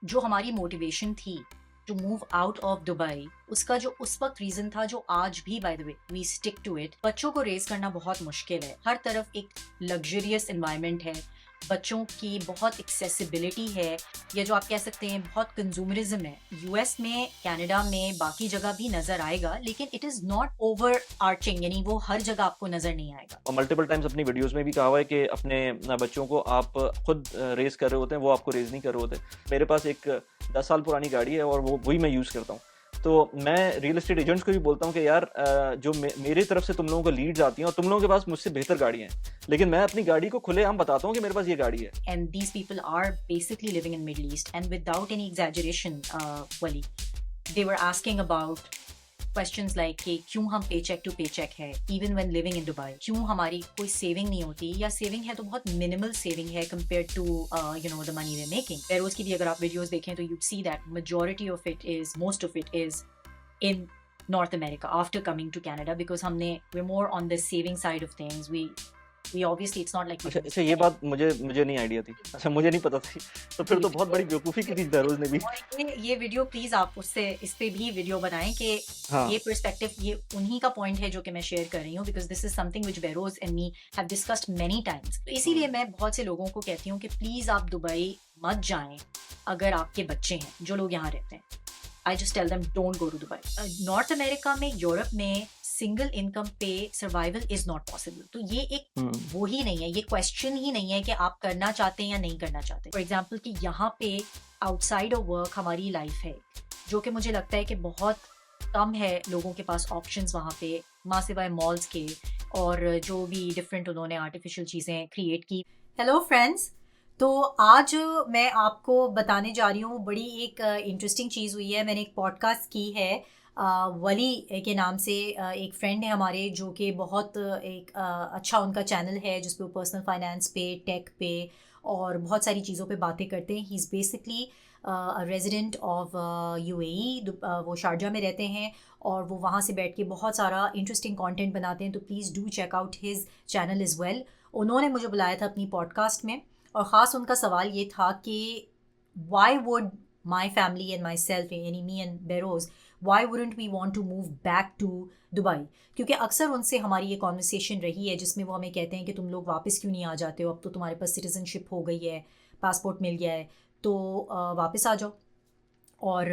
जो हमारी मोटिवेशन थी to move out of Dubai, उसका जो उस वक्त रीजन था, जो आज भी by the way we stick to it, बच्चों को रेज करना बहुत मुश्किल है। हर तरफ एक लग्जरियस एनवायरनमेंट है, बच्चों की बहुत एक्सेसिबिलिटी है, या जो आप कह सकते हैं बहुत कंज्यूमरिज्म है। यूएस में, कनाडा में, बाकी जगह भी नजर आएगा, लेकिन it is not over arching, यानी वो हर जगह आपको नजर नहीं आएगा। और मल्टीपल टाइम्स अपनी वीडियोस में भी कहा हुआ है कि अपने बच्चों को आप खुद रेस कर रहे होते हैं, वो आपको रेस नहीं कर रहे होते। मेरे पास एक 10 साल पुरानी गाड़ी है और वो वही मैं यूज़ करता हूँ। तो मैं रियल एस्टेट एजेंट्स को भी बोलता हूँ कि यार जो मेरी तरफ से तुम लोगों को लीड्स आती हैं और तुम लोगों के पास मुझसे बेहतर गाड़ियाँ हैं, लेकिन मैं अपनी गाड़ी को खुलेआम बताता हूँ कि मेरे पास ये गाड़ी है। And these people are basically living in Middle East, and without any exaggeration, Wali, they were asking about questions like कि क्यों हम पे चेक टू पे चेक है even when living in Dubai, क्यों हमारी कोई सेविंग नहीं होती, या सेविंग है तो बहुत मिनिमल सेविंग है compare to the money we making. बेरोज की भी अगर आप वीडियोस देखें तो you see that majority of it is, most of it is in North America after coming to Canada, because we're more on the saving side of things. We obviously, it's not like we अच्छा can अच्छा, ये बात मुझे नहीं idea थी। अच्छा, मुझे नहीं पता थी। तो फिर तो बहुत बड़ी बेवकूफ़ी की थी बहरोज़ ने भी। और ये वीडियो प्लीज आप उससे इस पे भी वीडियो बनाएं कि हाँ। ये पर्सपेक्टिव, ये उन्हीं का पॉइंट है जो कि मैं शेयर कर रही हूँ, because this is something which bureaus and me have discussed many times. तो इसीलिए मैं बहुत से लोगों को कहती हूँ कि प्लीज आप दुबई मत जाएं अगर आपके बच्चे हैं जो लोग यहाँ रहते हैं। I just tell them don't go to Dubai. North America में, यूरोप में सिंगल इनकम पे सर्वाइवल इज नॉट पॉसिबल। तो ये एक वो ही नहीं है, ये क्वेश्चन ही नहीं है कि आप करना चाहते हैं या नहीं करना चाहते। फॉर एग्जाम्पल कि यहाँ पे आउटसाइड ऑफ वर्क हमारी लाइफ है, जो कि मुझे लगता है कि बहुत कम है लोगों के पास ऑप्शंस वहाँ पे, माँ सिवाय मॉल्स के और जो भी डिफरेंट उन्होंने आर्टिफिशियल चीज़ें क्रिएट की। हेलो फ्रेंड्स, तो आज मैं आपको बताने जा रही हूँ, बड़ी एक इंटरेस्टिंग चीज़ हुई है। मैंने एक पॉडकास्ट की है, वली के नाम से एक फ्रेंड है हमारे, जो कि बहुत एक अच्छा उनका चैनल है जिस पे वो पर्सनल फाइनेंस पे, टेक पे और बहुत सारी चीज़ों पे बातें करते हैं। He is basically resident of UAE, वो शारजा में रहते हैं और वो वहाँ से बैठ के बहुत सारा इंटरेस्टिंग कंटेंट बनाते हैं। तो please do check out his channel as well. उन्होंने मुझे बुलाया था अपनी पॉडकास्ट में, और ख़ास उनका सवाल ये था कि why would my family and myself, यानी me and Behroz, why wouldn't we want to move back to Dubai. क्योंकि अक्सर उनसे हमारी ये कॉन्वर्सेशन रही है जिसमें वो हमें कहते हैं कि तुम लोग वापस क्यों नहीं आ जाते हो, अब तो तुम्हारे पास सिटीज़नशिप हो गई है, पासपोर्ट मिल गया है, तो वापस आ जाओ और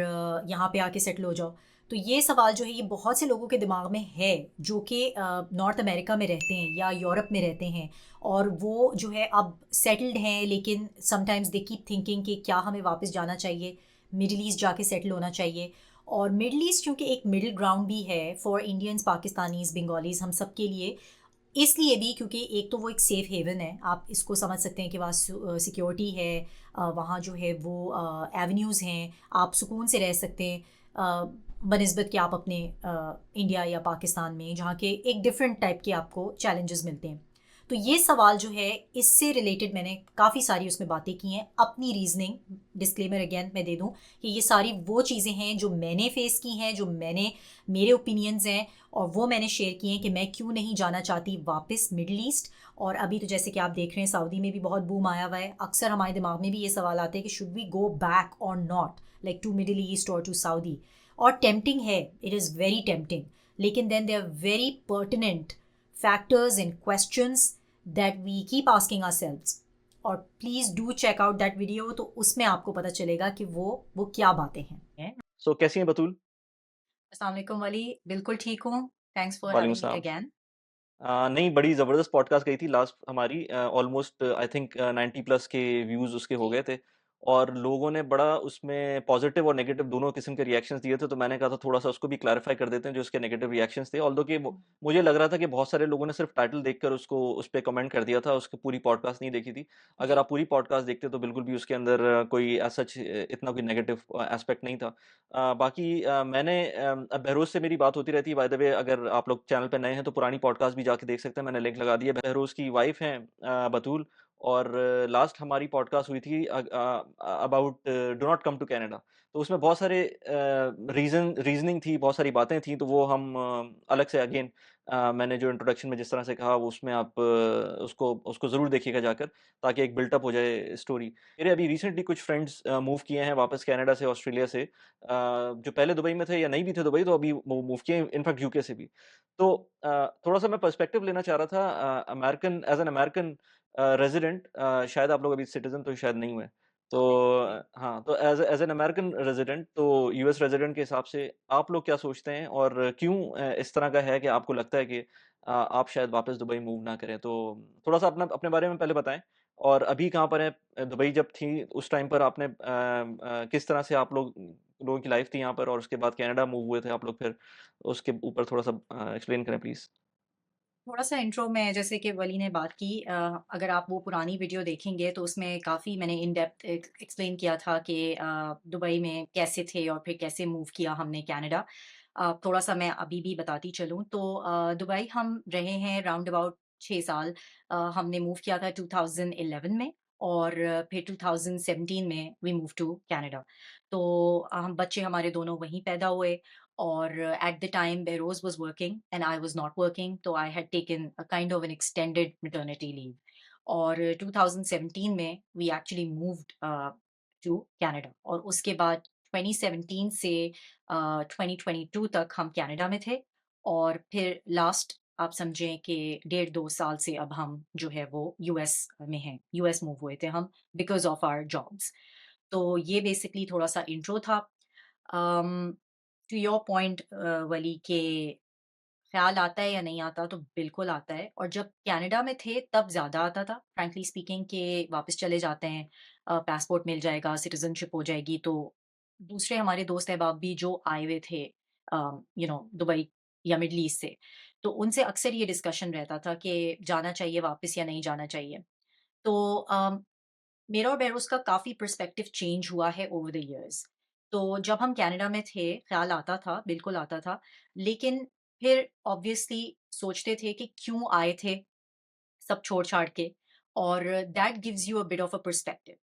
यहाँ पे आके सेटल हो जाओ। तो ये सवाल जो है ये बहुत से लोगों के दिमाग में है जो कि नॉर्थ अमेरिका में रहते हैं या यूरोप में रहते हैं, और वो जो है अब सेटल्ड हैं, लेकिन समटाइम्स दे कीप थिंकिंग कि क्या हमें वापस जाना चाहिए, मिडिल ईस्ट जाके सेटल होना चाहिए। और मिडिल ईस्ट क्योंकि एक मिडिल ग्राउंड भी है फॉर इंडियंस, पाकिस्तानीज़, बंगालीज़, हम सब के लिए। इसलिए भी क्योंकि एक तो वो एक सेफ़ हेवन है, आप इसको समझ सकते हैं कि वहाँ सिक्योरिटी है, वहाँ जो है वो एवेन्यूज़ हैं, आप सुकून से रह सकते हैं बनिस्बत कि आप अपने इंडिया या पाकिस्तान में, जहाँ के एक डिफरेंट टाइप के आपको चैलेंजेस मिलते हैं। तो ये सवाल जो है, इससे रिलेटेड मैंने काफ़ी सारी उसमें बातें की हैं, अपनी रीजनिंग, डिस्क्लेमर अगेन मैं दे दूं कि ये सारी वो चीज़ें हैं जो मैंने फेस की हैं, जो मेरे ओपिनियंस हैं, और वो मैंने शेयर किए हैं कि मैं क्यों नहीं जाना चाहती वापस मिडिल ईस्ट। और अभी तो जैसे कि आप देख रहे हैं सऊदी में भी बहुत बूम आया हुआ है। अक्सर हमारे दिमाग में भी ये सवाल आते हैं कि शुड वी गो बैक और नॉट, लाइक टू मिडिल ईस्ट और टू सऊदी। और टेम्पटिंग है, इट इज़ वेरी टेम्पटिंग, लेकिन then they are very pertinent factors and questions that we keep asking ourselves। और please do check out that video, तो उसमें आपको पता चलेगा कि वो क्या बातें हैं। सो कैसी हैं बतूल? अस्सलाम वालेकुम वली, बिल्कुल ठीक हूँ। थैंक्स फॉर वालेकुम हैविंग मी सलाम। अगेन। नहीं, बड़ी ज़बरदस्त पॉडकास्ट गई थी लास्ट हमारी, ऑलमोस्ट आई थिंक 90 प्लस के व्यूज़ उसके हो गए थे और लोगों ने बड़ा उसमें पॉज़िटिव और नेगेटिव दोनों किस्म के रिएक्शंस दिए थे, तो मैंने कहा था थोड़ा-सा उसको भी क्लैरिफ़ाई कर देते हैं जो उसके नेगेटिव रिएक्शंस थे। ऑल्दो कि वो मुझे लग रहा था कि बहुत सारे लोगों ने सिर्फ़ टाइटल देखकर उसको उस पे कमेंट कर दिया था, उसकी पूरी पॉडकास्ट नहीं देखी थी। अगर आप पूरी पॉडकास्ट देखते तो बिल्कुल भी उसके अंदर कोई एज़ सच इतना कोई नेगेटिव एस्पेक्ट नहीं था। बाकी मैंने बहरोज़ से मेरी बात होती रहती है, बाय द वे अगर आप लोग चैनल पे नए हैं तो पुरानी पॉडकास्ट भी जाके देख सकते हैं, मैंने लिंक लगा दिया है। बहरोज़ की वाइफ़ हैं बतूल, और लास्ट हमारी पॉडकास्ट हुई थी about do not come to Canada. तो उसमें बहुत सारे रीज़निंग थी, बहुत सारी बातें थी, तो वो हम अलग से अगेन मैंने जो इंट्रोडक्शन में जिस तरह से कहा वो उसमें आप उसको उसको ज़रूर देखिएगा जाकर, ताकि एक बिल्ट अप हो जाए स्टोरी। मेरे अभी रिसेंटली कुछ फ्रेंड्स मूव किए हैं वापस कनाडा से, ऑस्ट्रेलिया से, जो पहले दुबई में थे या नहीं भी थे दुबई, तो अभी वो मूव किए इनफैक्ट यूके से भी। तो थोड़ा-सा मैं पर्सपेक्टिव लेना चाह रहा था American as an American resident, शायद आप लोग अभी सिटिज़न तो शायद नहीं हुए। तो करेक्ट, जी। हाँ, तो एज़ एन अमेरिकन रेज़िडेंट, तो यूएस रेज़िडेंट के हिसाब से आप लोग क्या सोचते हैं और क्यों इस तरह का है कि आपको लगता है कि आप शायद वापस दुबई मूव ना करें? तो थोड़ा-सा अपना अपने बारे में पहले बताएँ और अभी कहाँ पर हैं? दुबई जब थी उस टाइम पर आपने किस तरह से आप लोगों की लाइफ़ थी यहाँ पर, और उसके बाद कनाडा मूव हुए थे आप लोग फिर, उसके ऊपर थोड़ा-सा एक्सप्लेन करें प्लीज़? थोड़ा-सा इंट्रो में जैसे कि वली ने बात की, अगर आप वो पुरानी वीडियो देखेंगे तो उसमें काफ़ी मैंने इन डेप्थ एक्सप्लेन किया था कि दुबई में कैसे थे और फिर कैसे मूव किया हमने कनाडा। थोड़ा-सा मैं अभी भी बताती चलूँ तो दुबई हम रहे हैं राउंड अबाउट 6 साल। हमने मूव किया था 2011 में और फिर 2017 में वी मूव टू कनाडा। तो हम बच्चे हमारे दोनों वहीं पैदा हुए और at the time Behrouz was working and I was not working, so I had taken a kind of an extended maternity leave. और 2017 में we actually moved to Canada और उसके बाद 2017 से 2022 तक हम कनाडा में थे और फिर लास्ट आप समझें कि 1.5 2 साल से अब हम जो है वो यूएस में हैं, यूएस मूव हुए थे हम बिकॉज ऑफ आवर जॉब्स। तो ये बेसिकली थोड़ा सा इंट्रो था। टू योर पॉइंट वली के ख्याल आता है या नहीं आता तो बिल्कुल आता है और जब कनाडा में थे तब ज़्यादा आता था फ्रैंकली स्पीकिंग कि वापस चले जाते हैं, पासपोर्ट मिल जाएगा, सिटीजनशिप हो जाएगी। तो दूसरे हमारे दोस्त अहबाब भी जो आए हुए थे दुबई या मिडल ईस्ट से, तो उनसे अक्सर ये डिस्कशन रहता था कि जाना चाहिए वापस या नहीं जाना चाहिए। तो मेरा और बेरोज़ का काफ़ी पर्सपेक्टिव चेंज हुआ है ओवर द इयर्स। तो जब हम कनाडा में थे, ख़्याल आता था, बिल्कुल आता था। लेकिन फिर ऑब्वियसली सोचते थे कि क्यों आए थे सब छोड़-छाड़ के, और that gives you a bit of a perspective.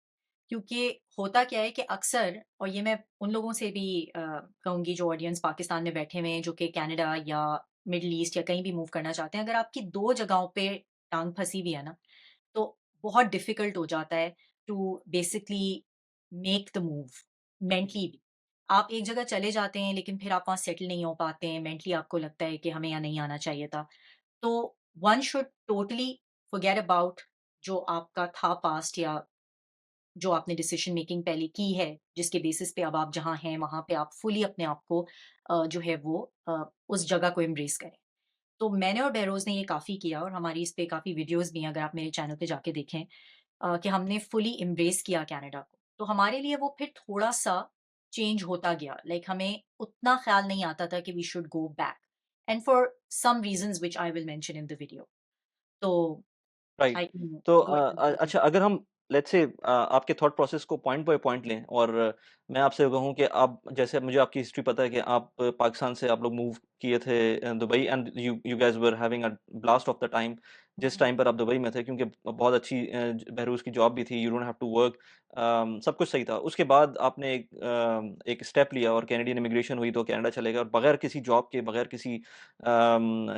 क्योंकि होता क्या है कि अक्सर, और ये मैं उन लोगों से भी कहूँगी जो ऑडियंस पाकिस्तान में बैठे हुए हैं, जो कि कनाडा या मिडल ईस्ट या कहीं भी मूव करना चाहते हैं, अगर आपकी 2 जगहों पे टाँग फँसी हुई है ना, तो बहुत डिफिकल्ट हो जाता है to basically make the move mentally भी। आप एक जगह चले जाते हैं लेकिन फिर आप वहाँ सेटल नहीं हो पाते हैं, मेंटली आपको लगता है कि हमें यहाँ नहीं आना चाहिए था। तो one should totally forget about जो आपका था पास्ट या जो आपने डिसीजन मेकिंग पहले की है, जिसके बेसिस पे अब आप जहाँ हैं वहाँ पे आप फुली अपने आप को जो है वो उस जगह को एम्ब्रेस करें। तो मैंने और बहरोज़ ने ये काफ़ी किया और हमारी इस पे काफ़ी वीडियोज़ भी हैं, अगर आप मेरे चैनल पे जाके देखें, कि हमने फुली एम्ब्रेस किया कनाडा को। तो हमारे लिए वो फिर थोड़ा-सा चेंज होता गया। लाइक हमें उतना ख़्याल नहीं आता था कि we should go back and for some reasons which I will mention in the video. तो राइट। आई कैन तो गो अहेड। अच्छा, अगर हम लेट्स से आपके थॉट प्रोसेस को पॉइंट बाय पॉइंट लें, और मैं आपसे कहूँ कि आप, जैसे मुझे आपकी हिस्ट्री पता है कि आप पाकिस्तान से आप लोग मूव किए थे Dubai, and you you guys were having a blast of the time जिस टाइम पर आप दुबई में थे, क्योंकि बहुत अच्छी बहरूज की जॉब भी थी, you don't have to work, सब कुछ सही था। उसके बाद आपने एक स्टेप लिया और कैनेडियन इमिग्रेशन हुई, तो कनाडा चले गए और बगैर किसी जॉब के, बगैर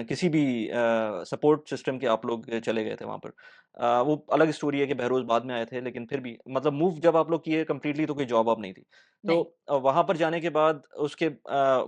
किसी भी सपोर्ट सिस्टम के आप लोग चले गए थे वहाँ पर। वो अलग स्टोरी है कि बहरोज़ बाद में आए थे, लेकिन फिर भी मतलब मूव जब आप लोग किए कंप्लीटली, तो कोई जॉब वॉब नहीं थी। तो नहीं, वहाँ पर जाने के बाद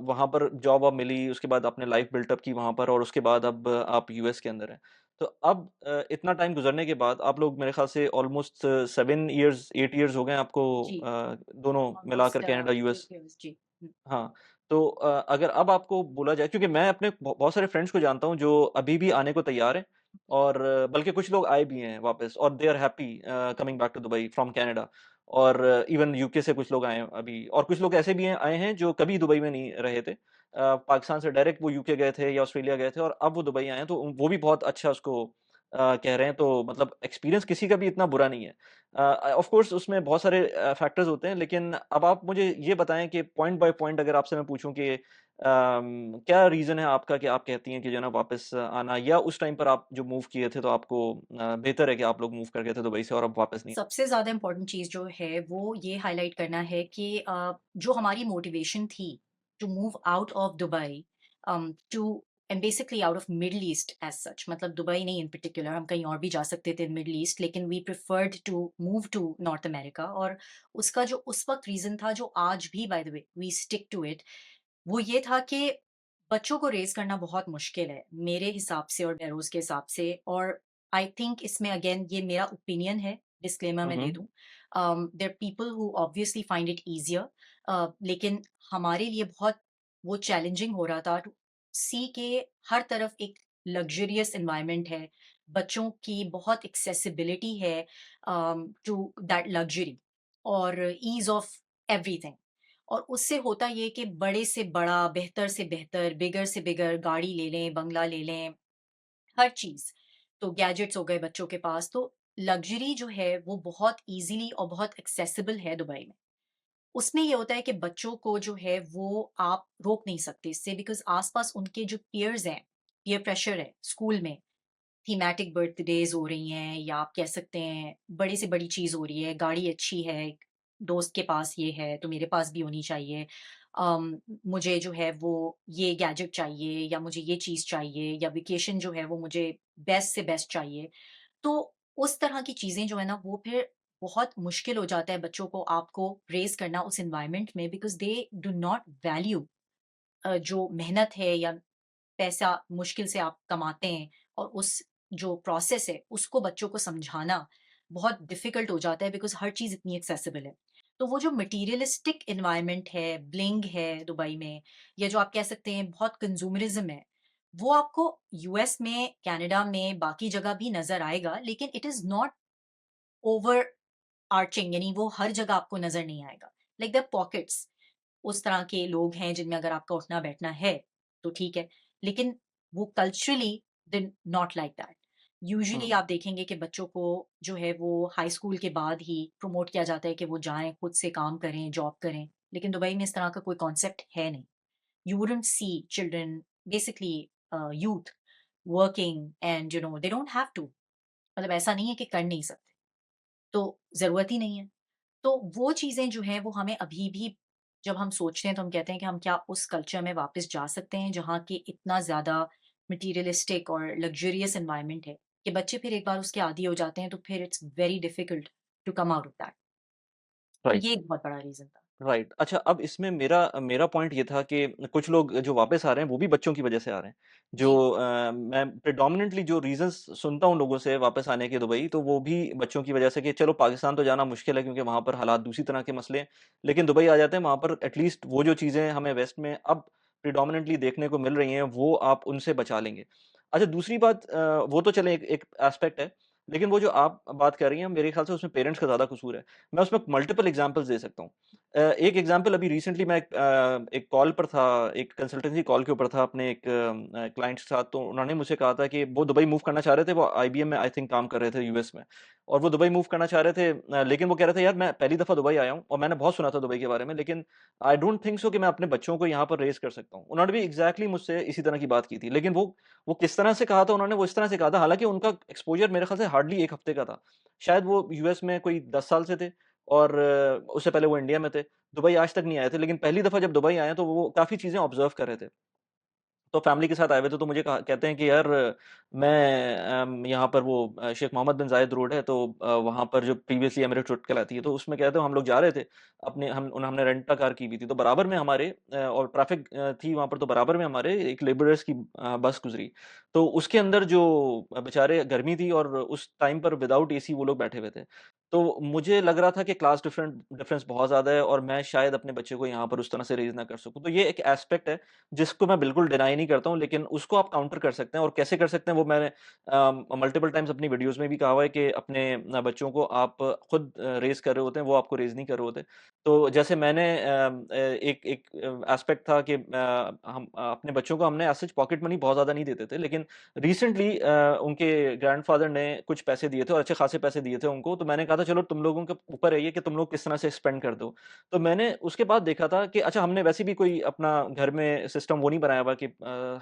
वहाँ पर जॉब वॉब मिली, उसके बाद आपने लाइफ़ बिल्ट अप की वहाँ पर, और उसके बाद अब आप यूएस के अंदर हैं। तो अब इतना टाइम गुज़रने के बाद आप लोग मेरे ख़्याल से ऑलमोस्ट 7 इयर्स 8 इयर्स हो गए आपको, जी, दोनों मिलाकर ऑलमोस्ट कनाडा, 8 यूएस। इयर्स जी। हुँ, हाँ, तो अगर अब आपको बोला जाए, क्योंकि मैं अपने बहुत सारे फ्रेंड्स को जानता हूँ जो अभी भी आने को तैयार हैं, और बल्कि कुछ लोग आए भी हैं वापस, और they are happy coming back to Dubai from Canada, और इवन यूके से कुछ लोग आए हैं अभी, और कुछ लोग ऐसे भी हैं आए हैं जो कभी दुबई में नहीं रहे थे। पाकिस्तान से डायरेक्ट वो यूके गए थे या ऑस्ट्रेलिया गए थे, और अब वो दुबई आए हैं, तो वो भी बहुत अच्छा उसको कह रहे हैं, तो मतलब एक्सपीरियंस किसी का भी इतना बुरा नहीं है। ऑफ कोर्स उसमें बहुत सारे फैक्टर्स होते हैं, लेकिन अब आप मुझे ये बताएँ कि पॉइंट बाय पॉइंट अगर आपसे मैं पूछूँ कि क्या रीज़न है आपका कि आप कहती हैं कि जो है ना वापस आना, या उस टाइम पर आप जो मूव किए थे तो आपको बेहतर है कि आप लोग मूव कर गए थे दुबई से और अब वापस नहीं? सबसे ज़्यादा इम्पोर्टेंट चीज़ जो है वो ये हाइलाइट करना है कि जो हमारी मोटिवेशन थी to move out of Dubai to and basically out of middle east as such, मतलब दुबई नहीं इन पर्टिकुलर, हम कहीं और भी जा सकते थे मिडल ईस्ट, लेकिन we preferred to move to North America. और उसका जो उस वक्त रीजन था, जो आज भी by the way we stick to it, वो ये था कि बच्चों को रेज़ करना बहुत मुश्किल है, मेरे हिसाब से और बहरोज़ के हिसाब से। और आई थिंक इसमें अगेन ये मेरा ओपिनियन है, डिस्क्लेमर हुँ, मैं दे हुँ। दूँ। There are people who obviously find it easier, लेकिन हमारे लिए बहुत वो चैलेंजिंग हो रहा था टू सी के हर तरफ एक लग्ज़रियस एनवायरनमेंट है, बच्चों की बहुत एक्सेसिबिलिटी है टू दैट लग्ज़री और ईज़ ऑफ एवरीथिंग। और उससे होता ये कि बड़े से बड़ा, बेहतर से बेहतर, बिगर से बिगर गाड़ी ले लें, बंगला ले लें, हर चीज़। तो गैजेट्स हो गए बच्चों के पास, तो लग्ज़री जो है वो बहुत ईज़िली और बहुत एक्सेसिबल है दुबई में। उसमें ये होता है कि बच्चों को जो है वो आप रोक नहीं सकते इससे, बिकॉज़ आस-पास उनके जो पीयर्स हैं, पीयर प्रेशर है स्कूल में, थीमैटिक बर्थडेज़ हो रही हैं, या आप कह सकते हैं बड़ी से बड़ी चीज़ हो रही है, गाड़ी अच्छी है, एक दोस्त के पास ये है तो मेरे पास भी होनी चाहिए। मुझे जो है वो ये गैजेट चाहिए, या मुझे ये चीज़ चाहिए, या वेकेशन जो है वो मुझे बेस्ट से बेस्ट चाहिए। तो उस तरह की चीज़ें जो है ना, वो फिर बहुत मुश्किल हो जाता है बच्चों को आपको रेज़ करना उस एनवायरनमेंट में, because they do not value जो मेहनत है या पैसा मुश्किल से आप कमाते हैं, और उस जो प्रोसेस है उसको बच्चों को समझाना बहुत डिफिकल्ट हो जाता है, बिकॉज हर चीज़ इतनी एक्सेसिबल है। तो वो जो मटीरियलिस्टिक एनवायरनमेंट है, ब्लिंग है दुबई में, या जो आप कह सकते हैं बहुत कंज्यूमरिज्म है, वो आपको यूएस में, कनाडा में, बाकी जगह भी नजर आएगा, लेकिन it is not over arching, यानी वो हर जगह आपको नजर नहीं आएगा। लाइक द पॉकेट्स, उस तरह के लोग हैं जिनमें अगर आपका उठना बैठना है तो ठीक है, लेकिन वो culturally they not like that. Usually hmm. आप देखेंगे कि बच्चों को जो है वो हाई स्कूल के बाद ही प्रमोट किया जाता है कि वो जाएं, खुद से काम करें, जॉब करें, लेकिन दुबई में इस तरह का कोई कॉन्सेप्ट है नहीं। You wouldn't see children, basically youth working and they don't have to, मतलब ऐसा नहीं है कि कर नहीं सकते, तो जरूरत ही नहीं है। तो वो चीज़ें जो हैं वो हमें अभी भी जब हम सोचते हैं तो हम कहते हैं कि हम क्या उस कल्चर में वापस जा सकते हैं जहाँ की इतना ज़्यादा मटीरियलिस्टिक और लग्ज़रियस एनवायरनमेंट है, कि बच्चे फिर एक बार उसके आदी हो जाते हैं तो फिर it's very difficult to come out of that. तो राइट। ये एक बहुत बड़ा रीज़न था। राइट। अच्छा, अब इसमें मेरा मेरा पॉइंट ये था कि कुछ लोग जो वापस आ रहे हैं, वो भी बच्चों की वजह से आ रहे हैं। जो जी, मैं प्रेडोमिनेंटली जो रीज़न्स सुनता हूँ लोगों से वापस आने के दुबई, तो वो भी बच्चों की वजह से कि चलो पाकिस्तान तो जाना मुश्किल है क्योंकि वहाँ पर हालात दूसरी तरह के मसले हैं। लेकिन दुबई आ जाते हैं, वहाँ पर एटलीस्ट वो जो चीज़ें हमें वेस्ट में अब प्रेडोमिनेंटली देखने को मिल रही हैं, वो आप उनसे बचा लेंगे। अच्छा, दूसरी बात वो तो चलें एक एक एस्पेक्ट है, लेकिन वो जो आप बात कर रही हैं, मेरे ख्याल से उसमें पेरेंट्स का ज़्यादा कसूर है। मैं उसमें मल्टीपल एग्ज़ाम्पल्स दे सकता हूँ। एक एग्ज़ाम्पल अभी रिसेंटली मैं एक कॉल पर था, एक कंसल्टेंसी कॉल के ऊपर था अपने एक क्लाइंट के साथ, तो उन्होंने मुझसे कहा था कि वो दुबई मूव करना चाह रहे थे, वो आईबीएम में आई थिंक काम कर रहे थे यूएस में, और वो दुबई मूव करना चाह रहे थे, लेकिन वो कह रहे थे यार मैं पहली दफ़ा दुबई आया हूँ और मैंने बहुत सुना था दुबई के बारे में, लेकिन आई डोंट थिंक सो कि मैं अपने बच्चों को यहाँ पर रेज़ कर सकता हूँ। उन्होंने भी एग्ज़ैक्टली मुझसे इसी तरह की बात की थी, लेकिन वो किस तरह से कहा था उन्होंने, वो इस तरह से कहा था, हालाँकि उनका एक्सपोज़र मेरे ख़्याल से हार्डली 1 हफ़्ते का था। शायद वो यूएस में कोई 10 साल से थे और उससे पहले वो इंडिया में थे। दुबई आज तक नहीं आए थे, लेकिन पहली दफ़ा जब दुबई आए हैं, तो वो काफ़ी चीज़ें ऑब्ज़र्व कर रहे थे। तो फैमिली के साथ आए हुए थे, तो मुझे कहा कहते हैं कि यार मैं यहाँ पर वो शेख मोहम्मद बिन ज़ायद रोड है, तो वहाँ पर जो प्रीवियसली एमिरेट्स रोड कहलाती है, तो उसमें कहते हैं हम लोग जा रहे थे, अपने हमने रेंट अ कार की हुई थी, तो बराबर में हमारे और ट्रैफ़िक थी वहाँ पर, तो बराबर में हमारे एक लेबरर्स की बस गुज़री। तो उसके अंदर जो बेचारे गर्मी थी और उस टाइम पर विदाउट एसी वो लोग बैठे हुए थे। तो मुझे लग रहा था कि क्लास डिफरेंस बहुत ज़्यादा है और मैं शायद अपने बच्चे को यहाँ पर उस तरह से रेज़ ना कर सकूँ। तो ये एक एस्पेक्ट है जिसको मैं बिल्कुल डिनाई नहीं करता हूँ, लेकिन उसको आप काउंटर कर सकते हैं और कैसे कर सकते हैं वो मैंने मल्टीपल टाइम्स अपनी वीडियोज़ में भी कहा हुआ है कि अपने बच्चों को आप खुद रेज़ कर रहे होते हैं, वो आपको रेज़ नहीं कर रहे होते। तो जैसे मैंने एक एक एस्पेक्ट था कि हम अपने बच्चों को हमने एज़ सच पॉकेट मनी बहुत ज़्यादा नहीं देते थे, लेकिन रिसेंटली उनके ग्रैंडफ़ादर ने कुछ पैसे दिए थे और अच्छे खासे पैसे दिए थे उनको, तो मैंने कहा था चलो तुम लोगों के ऊपर है ये कि तुम लोग किस तरह से स्पेंड कर दो। तो मैंने उसके बाद देखा था कि अच्छा, हमने वैसे भी कोई अपना घर में सिस्टम वो नहीं बनाया हुआ कि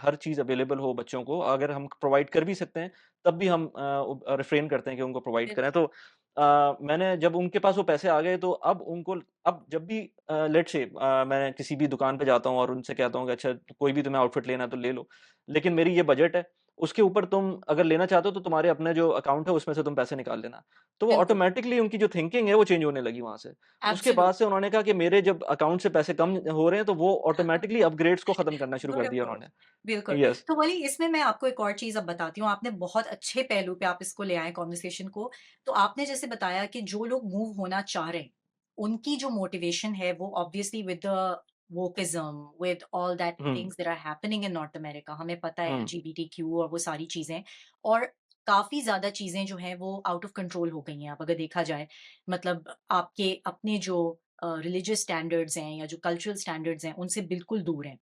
हर चीज़ अवेलेबल हो बच्चों को, अगर हम प्रोवाइड कर भी सकते हैं, तब भी हम रिफ्रेन करते हैं कि उनको प्रोवाइड करें। बिल्कुल। तो मैंने जब उनके पास वो पैसे आ गए तो अब उनको अब जब भी लेट्स से मैं किसी भी दुकान पे जाता हूँ और उनसे कहता हूँ कि अच्छा कोई भी तुम्हें आउटफिट लेना है तो ले लो। लेकिन मेरी ये बजट है, उसके ऊपर तुम अगर लेना चाहते हो तो तुम्हारे अपने जो अकाउंट है उसमें से तुम पैसे निकाल लेना। तो वो बिल्कुल, ऑटोमैटिकली उनकी जो थिंकिंग है वो चेंज होने लगी वहाँ से। उसके बाद एब्सोल्यूट। से उन्होंने कहा कि मेरे जब अकाउंट से पैसे कम हो रहे हैं तो वो ऑटोमैटिकली अपग्रेड्स को खत्म करना शुरू गुड कर दिया अप्रोच, उन्होंने। बिल्कुल। यस। तो वही इसमें मैं आपको एक और चीज़ अब बताती हूँ, आपने बहुत अच्छे पहलू पे आप इसको ले आए कन्वर्सेशन को। तो आपने जैसे बताया कि जो लोग मूव होना चाह रहे हैं, उनकी जो मोटिवेशन है वो obviously with the wokism, with all that hmm, things that are happening in North America, हमें पता है हुँ, एलजीबीटीक्यू और वो सारी चीज़ें, और काफ़ी ज़्यादा चीज़ें जो हैं वो आउट ऑफ कंट्रोल हो गई हैं अब अगर देखा जाए। मतलब आपके अपने जो रिलिजियस स्टैंडर्ड्स हैं या जो कल्चरल स्टैंडर्ड्स हैं, उनसे बिल्कुल दूर हैं।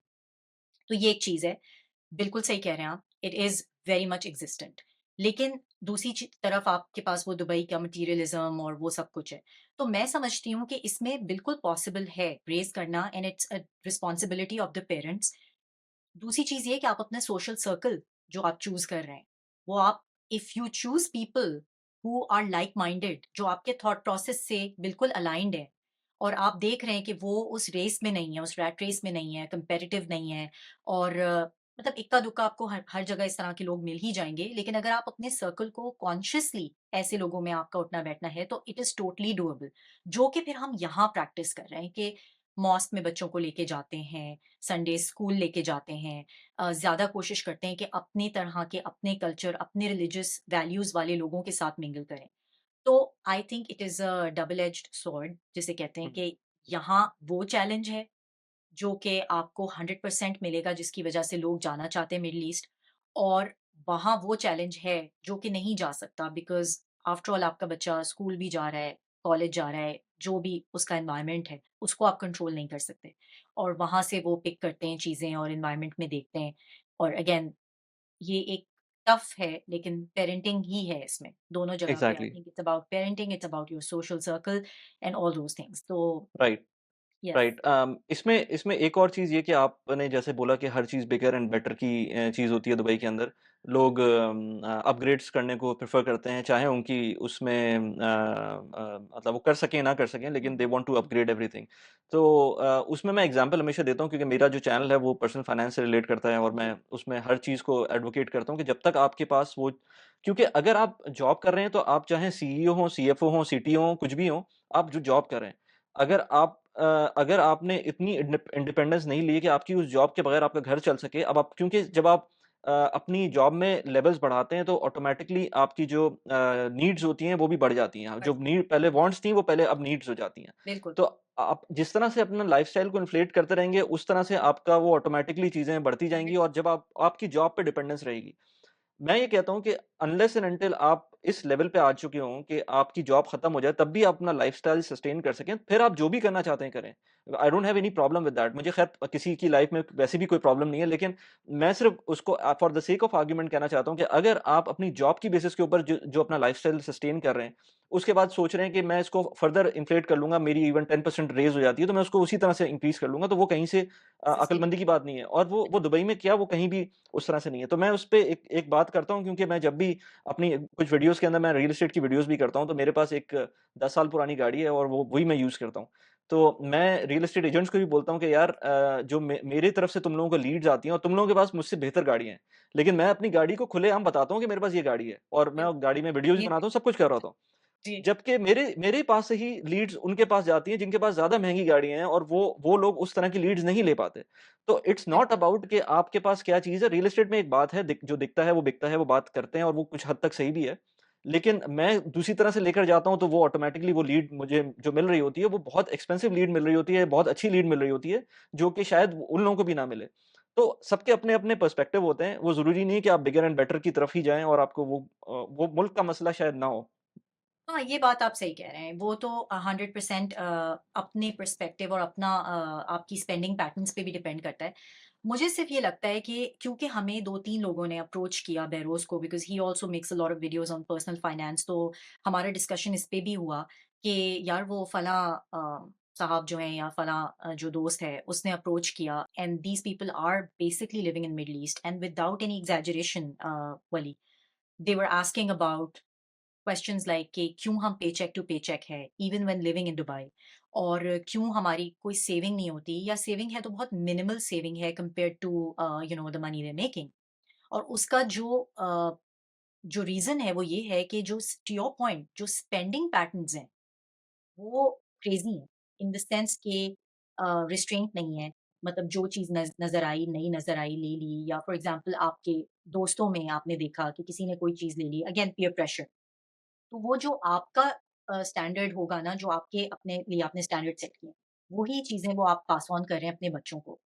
तो ये एक चीज़ है। बिल्कुल सही कह रहे हैं आप। It is very much existent. लेकिन दूसरी तरफ आपके पास वो दुबई का मटीरियलिज़्म और वो सब कुछ है। तो मैं समझती हूँ कि इसमें बिल्कुल पॉसिबल है रेज़ करना, and it's a responsibility of the parents. दूसरी चीज़ ये है कि आप अपना सोशल सर्कल जो आप चूज़ कर रहे हैं, वो आप if you choose people who are like minded, जो आपके थॉट प्रोसेस से बिल्कुल अलाइन्ड है, और आप देख रहे हैं कि वो उस रेस में नहीं है, उस रैट रेस में नहीं है, कंपेटिटिव नहीं है, और मतलब इक्का-दुक्का आपको हर हर जगह इस तरह के लोग मिल ही जाएँगे। लेकिन अगर आप अपने सर्कल को कॉन्शियसली ऐसे लोगों में आपका उठना-बैठना है, तो इट इज़ टोटली डूएबल। जो कि फिर हम यहाँ प्रैक्टिस कर रहे हैं कि मॉस्क में बच्चों को लेके जाते हैं, संडे स्कूल लेके जाते हैं, ज़्यादा कोशिश करते हैं कि अपनी तरह के, अपने कल्चर, अपने रिलिजियस वैल्यूज़ वाले लोगों के साथ मिंगल करें। तो I think it is a double edged sword, जिसे कहते हैं हुँ, कि यहाँ वो चैलेंज है जो कि आपको 100% मिलेगा, जिसकी वजह से लोग जाना चाहते हैं मिडल ईस्ट, और वहाँ वो चैलेंज है जो कि नहीं जा सकता, बिकॉज़ आफ्टर ऑल आपका बच्चा स्कूल भी जा रहा है, कॉलेज जा रहा है, जो भी उसका एनवायरनमेंट है, उसको आप कंट्रोल नहीं कर सकते। और वहाँ से वो पिक करते हैं चीज़ें और एनवायरनमेंट में देखते हैं, और अगेन ये एक टफ है, लेकिन पेरेंटिंग ही है इसमें, दोनों जगह पे। I exactly, think it's about parenting, it's about your social circle and all those things. तो राइट। Yes, right. इसमें इसमें एक और चीज़ ये कि आपने जैसे बोला कि हर चीज़ बिगर एंड बेटर की चीज़ होती है दुबई के अंदर। लोग अपग्रेड्स करने को प्रेफ़र करते हैं, चाहे उनकी उसमें मतलब वो कर सकें, ना कर सकें, लेकिन they want to upgrade everything. तो उसमें मैं एग्ज़ाम्पल हमेशा देता हूँ क्योंकि मेरा जो चैनल है वो पर्सनल फाइनेंस से रिलेट करता है और मैं जी, उसमें हर चीज़ को एडवोकेट करता हूँ कि जब तक आपके पास वो क्योंकि अगर आप जॉब कर रहे हैं तो आप चाहे सीईओ हों, सीएफओ हों, सीटीओ हों, कुछ भी हों, आप जो जॉब कर रहे हैं। अगर आपने इतनी इंडिपेंडेंस नहीं ली है कि आपकी उस जॉब के बगैर आपका घर चल सके, अब आप क्योंकि जब आप अपनी जॉब में लेवल्स बढ़ाते हैं तो ऑटोमैटिकली आपकी जो नीड्स होती हैं वो भी बढ़ जाती हैं। जो नीड पहले वांट्स थी वो पहले अब नीड्स हो जाती हैं। बिल्कुल, तो आप जिस तरह से अपना लाइफ़स्टाइल को इन्फ्लेट करते रहेंगे, उस तरह से आपका वो ऑटोमैटिकली चीज़ें बढ़ती जाएँगी और जब आप आपकी जॉब पे डिपेंडेंस रहेगी। मैं ये कहता हूँ कि अनलेस एंड अंटिल आप इस लेवल पे आ चुके हों कि आपकी जॉब खत्म हो जाए, तब भी आप अपना लाइफ़स्टाइल सस्टेन कर सकें, फिर आप जो भी करना चाहते हैं करें। I don't have any problem with that. मुझे खैर किसी की लाइफ़ में वैसे भी कोई प्रॉब्लम नहीं है, लेकिन मैं सिर्फ़ उसको for the sake of argument कहना चाहता हूँ कि अगर आप अपनी जॉब की बेसिस के ऊपर जो जो अपना लाइफ़स्टाइल सस्टेन कर रहे हैं, उसके बाद सोच रहे हैं कि मैं इसको फर्दर इन्फ्लेट कर लूँगा, मेरी इवन 10% रेज़ हो जाती है, तो मैं उसको उसी तरह से इंक्रीज़ कर लूँगा, तो वो कहीं से अक्लमंदी की सस्टेनेबल, बात नहीं है और वो दुबई में किया, वो कहीं भी उस तरह से नहीं है। तो मैं उसपे एक एक बात करता हूँ क्योंकि मैं जब भी अपनी कुछ वीडियोज़ के अंदर मैं रियल एस्टेट की वीडियोज़ भी करता हूँ, तो मेरे पास एक 10 साल पुरानी गाड़ी है और वो वही मैं यूज़ करता हूँ। तो मैं रियल एस्टेट एजेंट्स को भी बोलता हूँ कि यार जो मेरी तरफ से तुम लोगों को लीड्स आती हैं और तुम लोगों के पास मुझसे बेहतर गाड़ियाँ हैं। लेकिन मैं अपनी गाड़ी को खुलेआम बताता हूँ कि मेरे पास ये गाड़ी है और मैं बिल्कुल, गाड़ी में वीडियोज़ भी ये बनाता हूँ, सब कुछ कर रहा होता हूँ। जी, जबकि मेरे मेरे पास से ही लीड्स उनके पास जाती हैं जिनके पास ज़्यादा महँगी गाड़ियाँ हैं और वो लोग उस तरह की लीड्स नहीं ले पाते। तो इट्स नॉट बिल्कुल, अबाउट कि आपके पास क्या चीज़ है, रियल एस्टेट में एक बात है जो दिखता है वो बिकता है, वो बात करते हैं और वो कुछ हद तक सही भी है। लेकिन मैं दूसरी तरह से लेकर जाता हूँ तो वो ऑटोमैटिकली वो लीड मुझे जो मिल रही होती है वो बहुत एक्सपेंसिव लीड मिल रही होती है, बहुत अच्छी लीड मिल रही होती है, जो कि शायद उन लोगों को भी ना मिले। तो सबके अपने-अपने पर्सपेक्टिव होते हैं, वो ज़रूरी नहीं है कि आप बिगर एंड बेटर की तरफ ही जाएँ और आपको वो मुल्क का मसला शायद ना हो। हाँ, ये बात आप सही कह रहे हैं। वो तो 100% अपने पर्सपेक्टिव और अपना आपकी स्पेंडिंग पैटर्न्स पे भी डिपेंड करता है। मुझे सिर्फ़ ये लगता है कि क्योंकि हमें 2-3 लोगों ने अप्रोच किया बहरोज़ को, because he also makes a lot of videos on personal finance, तो हमारा डिस्कशन इस पे भी हुआ कि यार वो फलाँ साहब जो हैं या फलाँ जो दोस्त है उसने अप्रोच किया, and these people are basically living in Middle East and without any exaggeration, Wali, they were asking about questions like कि क्यों हम पेचेक टू पेचेक है even when living in Dubai, और क्यों हमारी कोई सेविंग नहीं होती, या सेविंग है तो बहुत मिनिमल सेविंग है compare to the money we making. और उसका जो रीजन है वो ये है कि जो टू योर पॉइंट जो स्पेंडिंग पैटर्न्स हैं वो क्रेजी है, इन द सेंस कि रिस्ट्रेंट नहीं है। मतलब जो चीज़ नज़र आई, नई नज़र आई, ले ली, या फॉर एग्ज़ाम्पल आपके दोस्तों में आपने देखा कि किसी ने कोई चीज़ ले ली, अगेन पीयर प्रेशर। तो वो जो आपका स्टैंडर्ड होगा ना, जो आपके अपने लिए आपने स्टैंडर्ड सेट किए, वही चीज़ें वो आप पास ऑन कर रहे हैं अपने बच्चों को।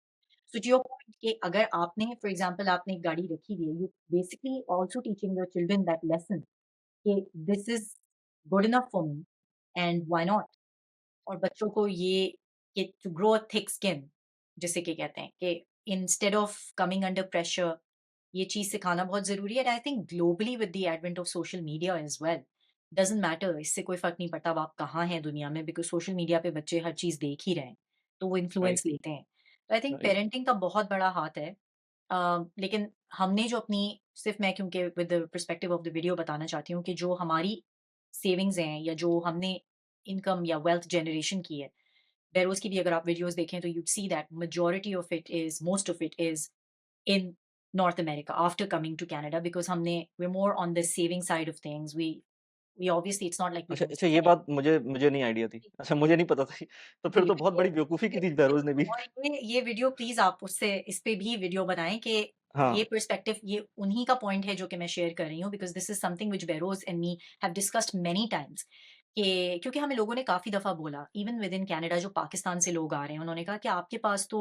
सो टू योर पॉइंट कि अगर आपने फॉर एग्ज़ाम्पल आपने एक गाड़ी रखी हुई है, you basically also teaching your children that lesson कि this is good enough for me and why not? और बच्चों को ये कि to grow a thick skin, जिसे कि कहते हैं कि instead of coming under pressure, ये चीज़ सिखाना बहुत ज़रूरी है। And I think globally with the advent of social media as well, doesn't matter, इससे कोई फ़र्क नहीं पड़ता अब आप कहाँ हैं दुनिया में, बिकॉज़ सोशल मीडिया पे बच्चे हर चीज़ देख ही रहे हैं, तो वो राइट, इन्फ्लुएंस लेते हैं। तो आई थिंक राइट। पेरेंटिंग का बहुत बड़ा हाथ है। लेकिन हमने जो अपनी, सिर्फ़ मैं क्योंकि with the perspective of the video बताना चाहती हूँ कि जो हमारी सेविंग्स हैं या जो हमने इनकम या वेल्थ जनरेशन की है, बेरोज़ की भी अगर आप वीडियोज़ देखें तो you'd see that majority of it is, most of it is in North America after coming to Canada, because हमने, we're more on the saving side of things. We obviously, it's not like we अच्छा don't अच्छा, ये spend। बात मुझे मुझे नहीं idea थी। अच्छा, मुझे नहीं पता था। तो फिर जी, तो बहुत ये बड़ी बेवकूफ़ी की ये थी बहरोज़ ने भी। और ये वीडियो प्लीज़ आप उससे इस पे भी वीडियो बनाएँ कि हाँ, ये पर्सपेक्टिव, ये उन्हीं का पॉइंट है जो कि मैं शेयर कर रही हूँ, because this is something which Behroz and me have discussed many times, कि क्योंकि हमें लोगों ने काफ़ी दफ़ा बोला, इवन विद इन कनाडा जो पाकिस्तान से लोग आ रहे हैं, उन्होंने कहा कि आपके पास तो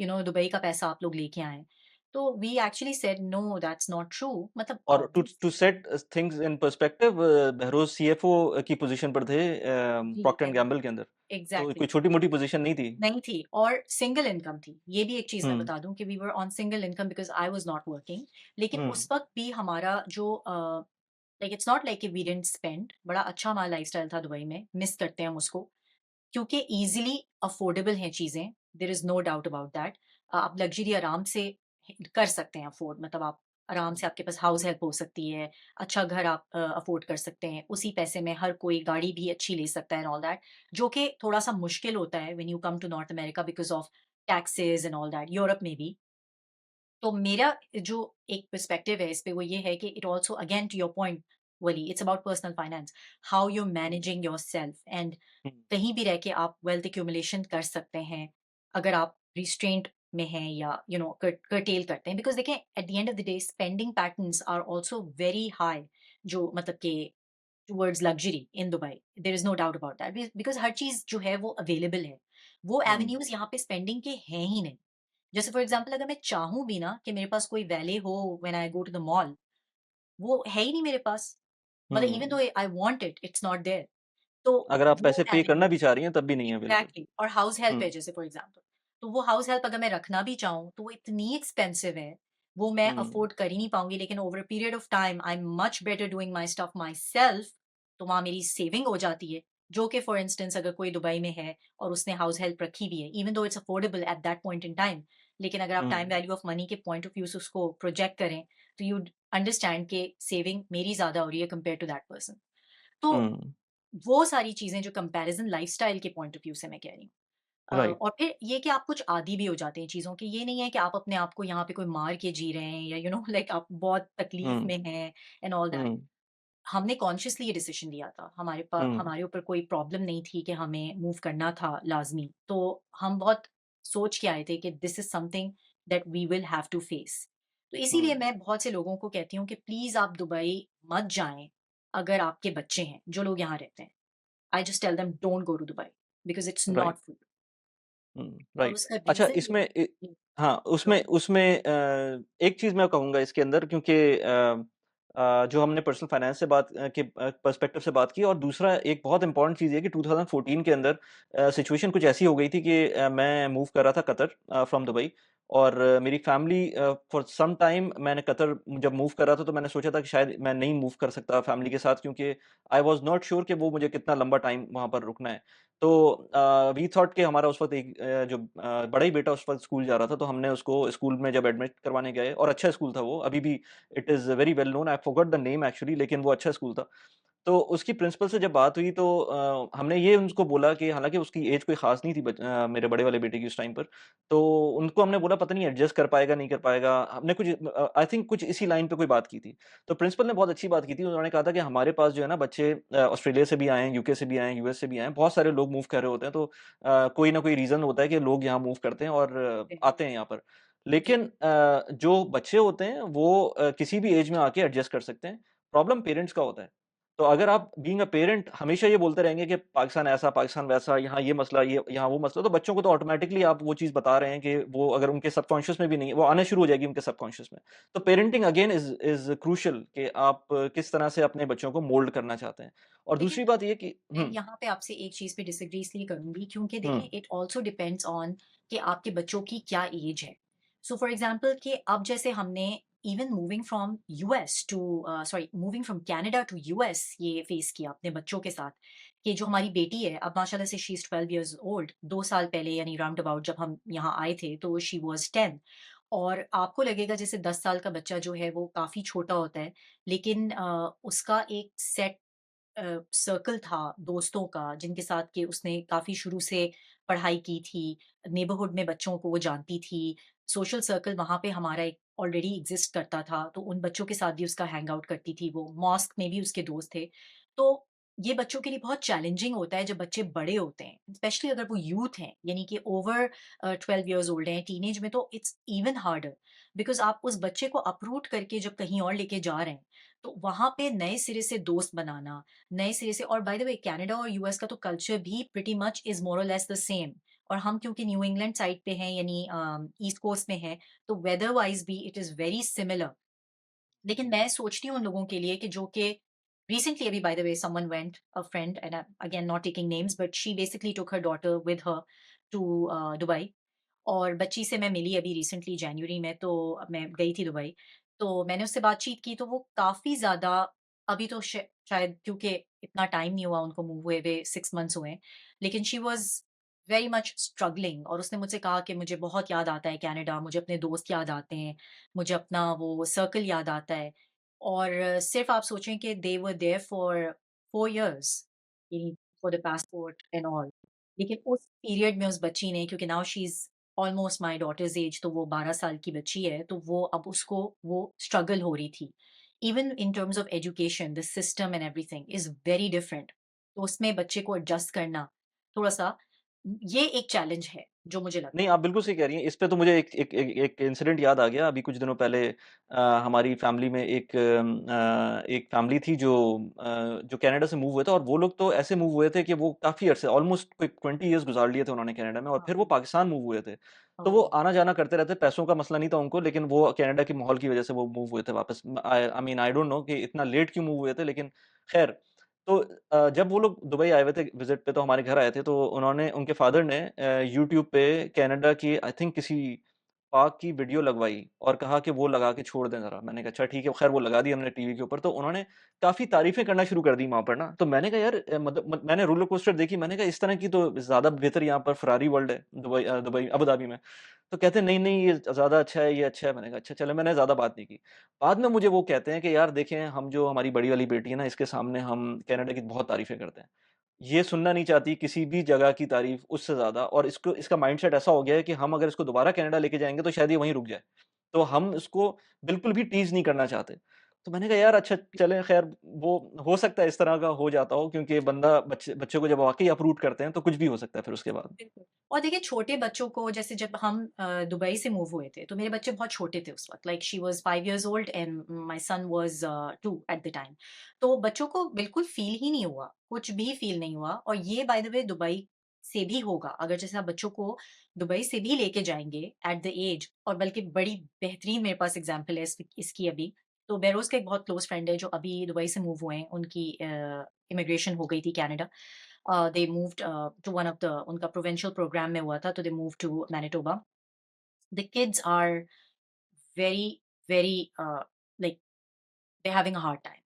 दुबई का पैसा आप लोग लेके आए हैं। तो we actually said no, that's not true. मतलब और to obvious, to set things in perspective, Behroz CFO की पोज़ीशन पर थे जी, प्रॉक्टर एंड गैम्बल के अंदर। तो कोई एग्ज़ैक्टली। छोटी-मोटी पोज़ीशन नहीं थी। नहीं थी, और सिंगल इनकम थी। ये भी एक चीज़ मैं हुँ, बता दूँ कि we were on single income because I was not working. लेकिन हुँ, उस वक़्त भी हमारा जो लाइक इट्स नॉट लाइक कि वी डिडन्ट स्पेंड, बड़ा अच्छा हमारा लाइफ़स्टाइल था दुबई में, मिस करते हैं हम उसको। क्योंकि ईज़िली अफ़ोर्डेबल हैं चीज़ें, there is no doubt about that. आप लग्ज़री आराम से कर सकते हैं अफ़ोर्ड, मतलब आप आराम से, आपके पास हाउस हेल्प हो सकती है, अच्छा घर आप अफ़ोर्ड कर सकते हैं, उसी पैसे में हर कोई गाड़ी भी अच्छी ले सकता है एंड ऑल दैट, जो कि थोड़ा-सा मुश्किल होता है when you come to North America because of taxes and all that, Europe में भी। तो मेरा जो एक पर्सपेक्टिव है इस पे वो ये है कि it also again to your point Wali, it's about personal finance, how you are managing yourself, and hmm, कहीं भी रह के आप वेल्थ एक्यूमुलेशन कर सकते हैं, अगर आप रिस्ट्रेंट में हैं या कर्टेल करते हैं, बिकॉज़ देखें at the end of the day spending patterns are also very high, जो मतलब कि towards luxury in Dubai, there is no doubt about that, because हर चीज़ जो है वो अवेलेबल है। वो हुँ, एवेन्यूज़ यहाँ पे स्पेंडिंग के हैं ही नहीं। जैसे फॉर एग्ज़ाम्पल अगर मैं चाहूँ भी ना कि मेरे पास कोई वैले हो when I go to the mall, वो है ही नहीं मेरे पास। मतलब इवन दो हुँ। I want it, it's not there. तो अगर आप वो पैसे पे करना एवेन्यूज़, भी चाह रही हैं तब भी नहीं है अवेलेबल। एग्ज़ैक्टली, और हाउस हेल्प हुँ, है जैसे फॉर एग्ज़ाम्पल, तो वो हाउस हेल्प अगर मैं रखना भी चाहूँ, तो वो इतनी एक्सपेंसिव है, वो मैं हुँ, अफ़ोर्ड कर ही नहीं पाऊँगी, लेकिन over a period of time I am much better doing my stuff myself, तो वहाँ मेरी सेविंग हो जाती है, जो कि फॉर इंस्टेंस अगर कोई दुबई में है और उसने हाउस हेल्प रखी भी है, even though it's affordable at that point in time, लेकिन अगर आप time hmm, value of money के पॉइंट ऑफ व्यू से उसको प्रोजेक्ट करें, तो यूड अंडरस्टैंड कि सेविंग मेरी ज़्यादा हो रही है कंपेयर टू दैट पर्सन। तो हुँ, वो सारी चीज़ें जो कंपैरिज़न लाइफ़स्टाइल के पॉइंट ऑफ व्यू से मैं कह रही हूँ। राइट। और फिर ये कि आप कुछ आदी भी हो जाते हैं चीज़ों के, ये नहीं है कि आप अपने आप को यहाँ पे कोई मार के जी रहे हैं या लाइक आप बहुत तकलीफ हुँ, में हैं एंड ऑल दैट। हुँ, हमने कॉन्शियसली ये डिसीजन लिया था। हुँ, हमारे ऊपर कोई प्रॉब्लम नहीं थी कि हमें मूव करना था लाज़मी। तो हम बहुत सोच के आए थे कि this is something that we will have to face. तो हुँ, इसीलिए मैं बहुत से लोगों को कहती हूँ कि प्लीज़ आप दुबई मत जाएँ, अगर आपके बच्चे हैं, जो लोग यहाँ रहते हैं। I just tell them don't go to Dubai because it's right. Not for you. Hmm, और राइट। उसका अच्छा, रीज़न ये इसमें है जी, हाँ, गो उसमें अहेड। उसमें एक चीज़ मैं कहूँगा इसके अंदर, क्योंकि जो हमने पर्सनल फाइनेंस से बात के पर्सपेक्टिव से बात की, और दूसरा एक बहुत इम्पोर्टेंट चीज़ ये है कि 2014 के अंदर सिचुएशन कुछ ऐसी हो गई थी कि मैं मूव कर रहा था कतर फ्रॉम दुबई, और मेरी फैमिली फॉर सम टाइम, मैंने कतर जब मूव कर रहा था तो मैंने सोचा था कि शायद मैं नहीं मूव कर सकता फैमिली के साथ, क्योंकि आई वाज़ नॉट श्योर कि वो मुझे कितना लंबा टाइम वहाँ पर रुकना है। तो वी थॉट कि हमारा उस वक़्त एक जो बड़ा ही बेटा उस वक़्त स्कूल जा रहा था, तो हमने उसको स्कूल में जब एडमिट करवाने गए, और अच्छा स्कूल था वो, अभी भी it is very well known, I have forgot the name actually, लेकिन वो अच्छा स्कूल था। तो उसकी प्रिंसिपल से जब बात हुई तो हमने ये उनको बोला कि हालाँकि उसकी एज कोई ख़ास नहीं थी मेरे बड़े वाले बेटे की उस टाइम पर। तो उनको हमने बोला पता नहीं एडजस्ट कर पाएगा, नहीं कर पाएगा। हमने कुछ आई थिंक कुछ इसी लाइन पे कोई बात की थी। तो प्रिंसिपल ने बहुत अच्छी बात की थी। उन्होंने कहा था कि हमारे पास जो है ना बच्चे ऑस्ट्रेलिया से भी आए हैं, यूके से भी आए हैं, यूएस से भी आए हैं। बहुत सारे लोग मूव कर रहे होते हैं, तो कोई ना कोई रीज़न होता है कि लोग यहाँ मूव करते हैं और बिल्कुल। आते हैं यहाँ पर। जी। लेकिन जो बच्चे होते हैं वो किसी भी एज में आके एडजस्ट कर सकते हैं। प्रॉब्लम पेरेंट्स का होता है। तो अगर आप बीइंग अ पेरेंट हमेशा ये बोलते रहेंगे कि पाकिस्तान ऐसा, पाकिस्तान वैसा, यहाँ ये मसला, ये यहाँ वो मसला, तो बच्चों को तो ऑटोमैटिकली आप वो चीज़ बता रहे हैं कि वो अगर उनके सबकॉन्शियस में भी नहीं है, वो आना शुरू हो जाएगी उनके सबकॉन्शियस में। तो पेरेंटिंग अगेन इज़ क्रूशियल कि आप किस तरह से अपने बच्चों को मोल्ड करना चाहते हैं। और लेकिन दूसरी बात ये कि मैं यहाँ पे आपसे एक चीज़ पे डिसएग्री इसलिए करूँगी क्योंकि हुँ, देखें इट आल्सो डिपेंड्स ऑन कि आपके बच्चों की क्या एज है। सो फॉर एग्ज़ाम्पल कि अब जैसे हमने even moving from US to sorry moving from Canada to US ये फेस किया अपने बच्चों के साथ कि जो हमारी बेटी है अब माशाल्लाह से शी इज़ 12 इयर्स ओल्ड 2 साल पहले यानी राउंड अबाउट जब हम यहाँ आए थे तो शी वाज़ 10 और आपको लगेगा जैसे 10 साल का बच्चा जो है वो काफ़ी छोटा होता है लेकिन उसका एक सेट सर्कल था दोस्तों का जिनके साथ कि उसने काफ़ी शुरू से पढ़ाई की थी, नेबरहुड में बच्चों को वो जानती थी, सोशल सर्कल वहाँ पे हमारा एक ऑलरेडी एग्ज़िस्ट करता था, तो उन बच्चों के साथ भी उसका हैंग आउट करती थी वो, मॉस्क में भी उसके दोस्त थे। तो ये बच्चों के लिए बहुत चैलेंजिंग होता है जब बच्चे बड़े होते हैं, स्पेशली अगर वो यूथ हैं, यानी कि ओवर 12 इयर्स ओल्ड हैं, टीनेज में तो इट्स इवन हार्डर बिकॉज़ आप उस बच्चे को अप्रूट करके जब कहीं और लेके जा रहे हैं, तो वहाँ पे नए सिरे से दोस्त बनाना, नए सिरे से और बाय द वे कनाडा और यूएस का तो कल्चर भी प्रीटी मच इज़ मोर और लेस द सेम और हम क्योंकि न्यू इंग्लैंड साइड पे हैं यानी ईस्ट कोस्ट में हैं, तो वेदर वाइज़ भी इट इज़ वेरी सिमिलर। लेकिन मैं सोचती हूँ उन लोगों के लिए कि जो कि रिसेंटली अभी by the way someone went a friend and again not taking names but she basically took her daughter with her to Dubai और बच्ची से मैं मिली अभी रिसेंटली जनवरी में तो मैं गई थी दुबई। तो मैंने उससे बातचीत की तो वो काफ़ी ज़्यादा अभी तो शायद क्योंकि इतना टाइम नहीं हुआ उनको मूव हुए हुए 6 मंथ्स हुए हैं। लेकिन she was very much struggling और उसने मुझसे कहा कि मुझे बहुत याद आता है कनाडा, मुझे अपने दोस्त याद आते हैं, मुझे अपना वो सर्कल याद आता है। और सिर्फ़ आप सोचें कि they were there for 4 years for the passport and all. लेकिन उस पीरियड में उस बच्ची ने क्योंकि now she is almost my daughter's age तो वो 12 साल की बच्ची है, तो वो अब उसको वो स्ट्रगल हो रही थी। Even in terms of education, the system and everything is very different. तो उसमें बच्चे को एडजस्ट करना थोड़ा-सा ये एक चैलेंज है, जो मुझे लगता नहीं, आप बिल्कुल सही कह रही हैं। इस पे तो मुझे एक इंसिडेंट याद आ गया। अभी कुछ दिनों पहले हमारी फैमिली में एक फैमिली थी जो कनाडा से मूव हुए थे और वो लोग तो ऐसे मूव हुए थे कि वो काफ़ी अरसे ऑलमोस्ट कोई 20 इयर्स गुज़ार लिए थे उन्होंने कनाडा में और हाँ, फिर वो पाकिस्तान मूव हुए थे। तो वो ओह! आना-जाना करते रहते, पैसों का मसला नहीं था उनको, लेकिन वो कनाडा के माहौल की वज़ह से वो मूव हुए थे वापस। I mean I don't no कि इतना लेट क्यों मूव हुए थे, लेकिन ख़ैर तो जब वो लोग दुबई आए हुए थे विज़िट पे तो हमारे घर आए थे, तो उन्होंने उनके फ़ादर ने यूट्यूब पे कनाडा की आई थिंक किसी पार्क की वीडियो लगवाई और कहा कि वो लगा के छोड़ दें ज़रा। मैंने कहा अच्छा ठीक है, ख़ैर वो लगा दी हमने टीवी के ऊपर, तो उन्होंने काफ़ी तारीफ़ें करना शुरू कर दी वहाँ पर ना। तो मैंने कहा यार मतलब मैंने रोलर कोस्टर देखी, मैंने कहा इस तरह की तो ज़्यादा बेहतर यहाँ पर फेरारी वर्ल्ड है, दुबई अबू धाबी में। तो कहते हैं नहीं-नहीं ये ज़्यादा अच्छा है, ये अच्छा है। मैंने कहा अच्छा चलो, मैंने ज़्यादा बात नहीं की। बाद में मुझे वो कहते हैं कि यार देखें, हम जो हमारी बड़ी वाली बेटी है ना, इसके सामने हम कनाडा की बहुत तारीफ़ें करते हैं। ये सुनना नहीं चाहती किसी भी जगह की तारीफ़ उससे ज़्यादा, और इसको इसका माइंडसेट ऐसा हो गया है कि हम अगर इसको दोबारा कनाडा लेके जाएँगे तो शायद ये वहीं रुक जाए। तो हम इसको बिल्कुल भी टीज़ नहीं करना चाहते। तो मैंने कहा यार अच्छा चलें, ख़ैर वो हो सकता है इस तरह का हो जाता हो, क्योंकि बंदा बच्चे बच्चे को जब वाक़ई अप्रूव करते हैं तो कुछ भी हो सकता है फिर उसके बाद। बिल्कुल। और देखिए छोटे बच्चों को जैसे जब हम दुबई से मूव हुए थे, तो मेरे बच्चे बहुत छोटे थे उस वक़्त like she was 5 years old and my son was 2 at the time. तो बच्चों को बिल्कुल फ़ील ही नहीं हुआ, कुछ भी फ़ील नहीं हुआ और ये बाय द वे दुबई से भी होगा। अगर जैसे आप बच्चों को दुबई से भी लेके जाएँगे एट द एज और बल्कि बड़ी बेहतरीन मेरे पास एग्ज़ाम्पल है इसकी अभी। तो बेरोज़ का एक बहुत क्लोज़ फ्रेंड है जो अभी दुबई से मूव हुए हैं, उनकी इमिग्रेशन हो गई थी Canada. They moved to one of the उनका प्रोविंशियल प्रोग्राम में हुआ था तो they moved to Manitoba. The kids are very very like they're having a hard time.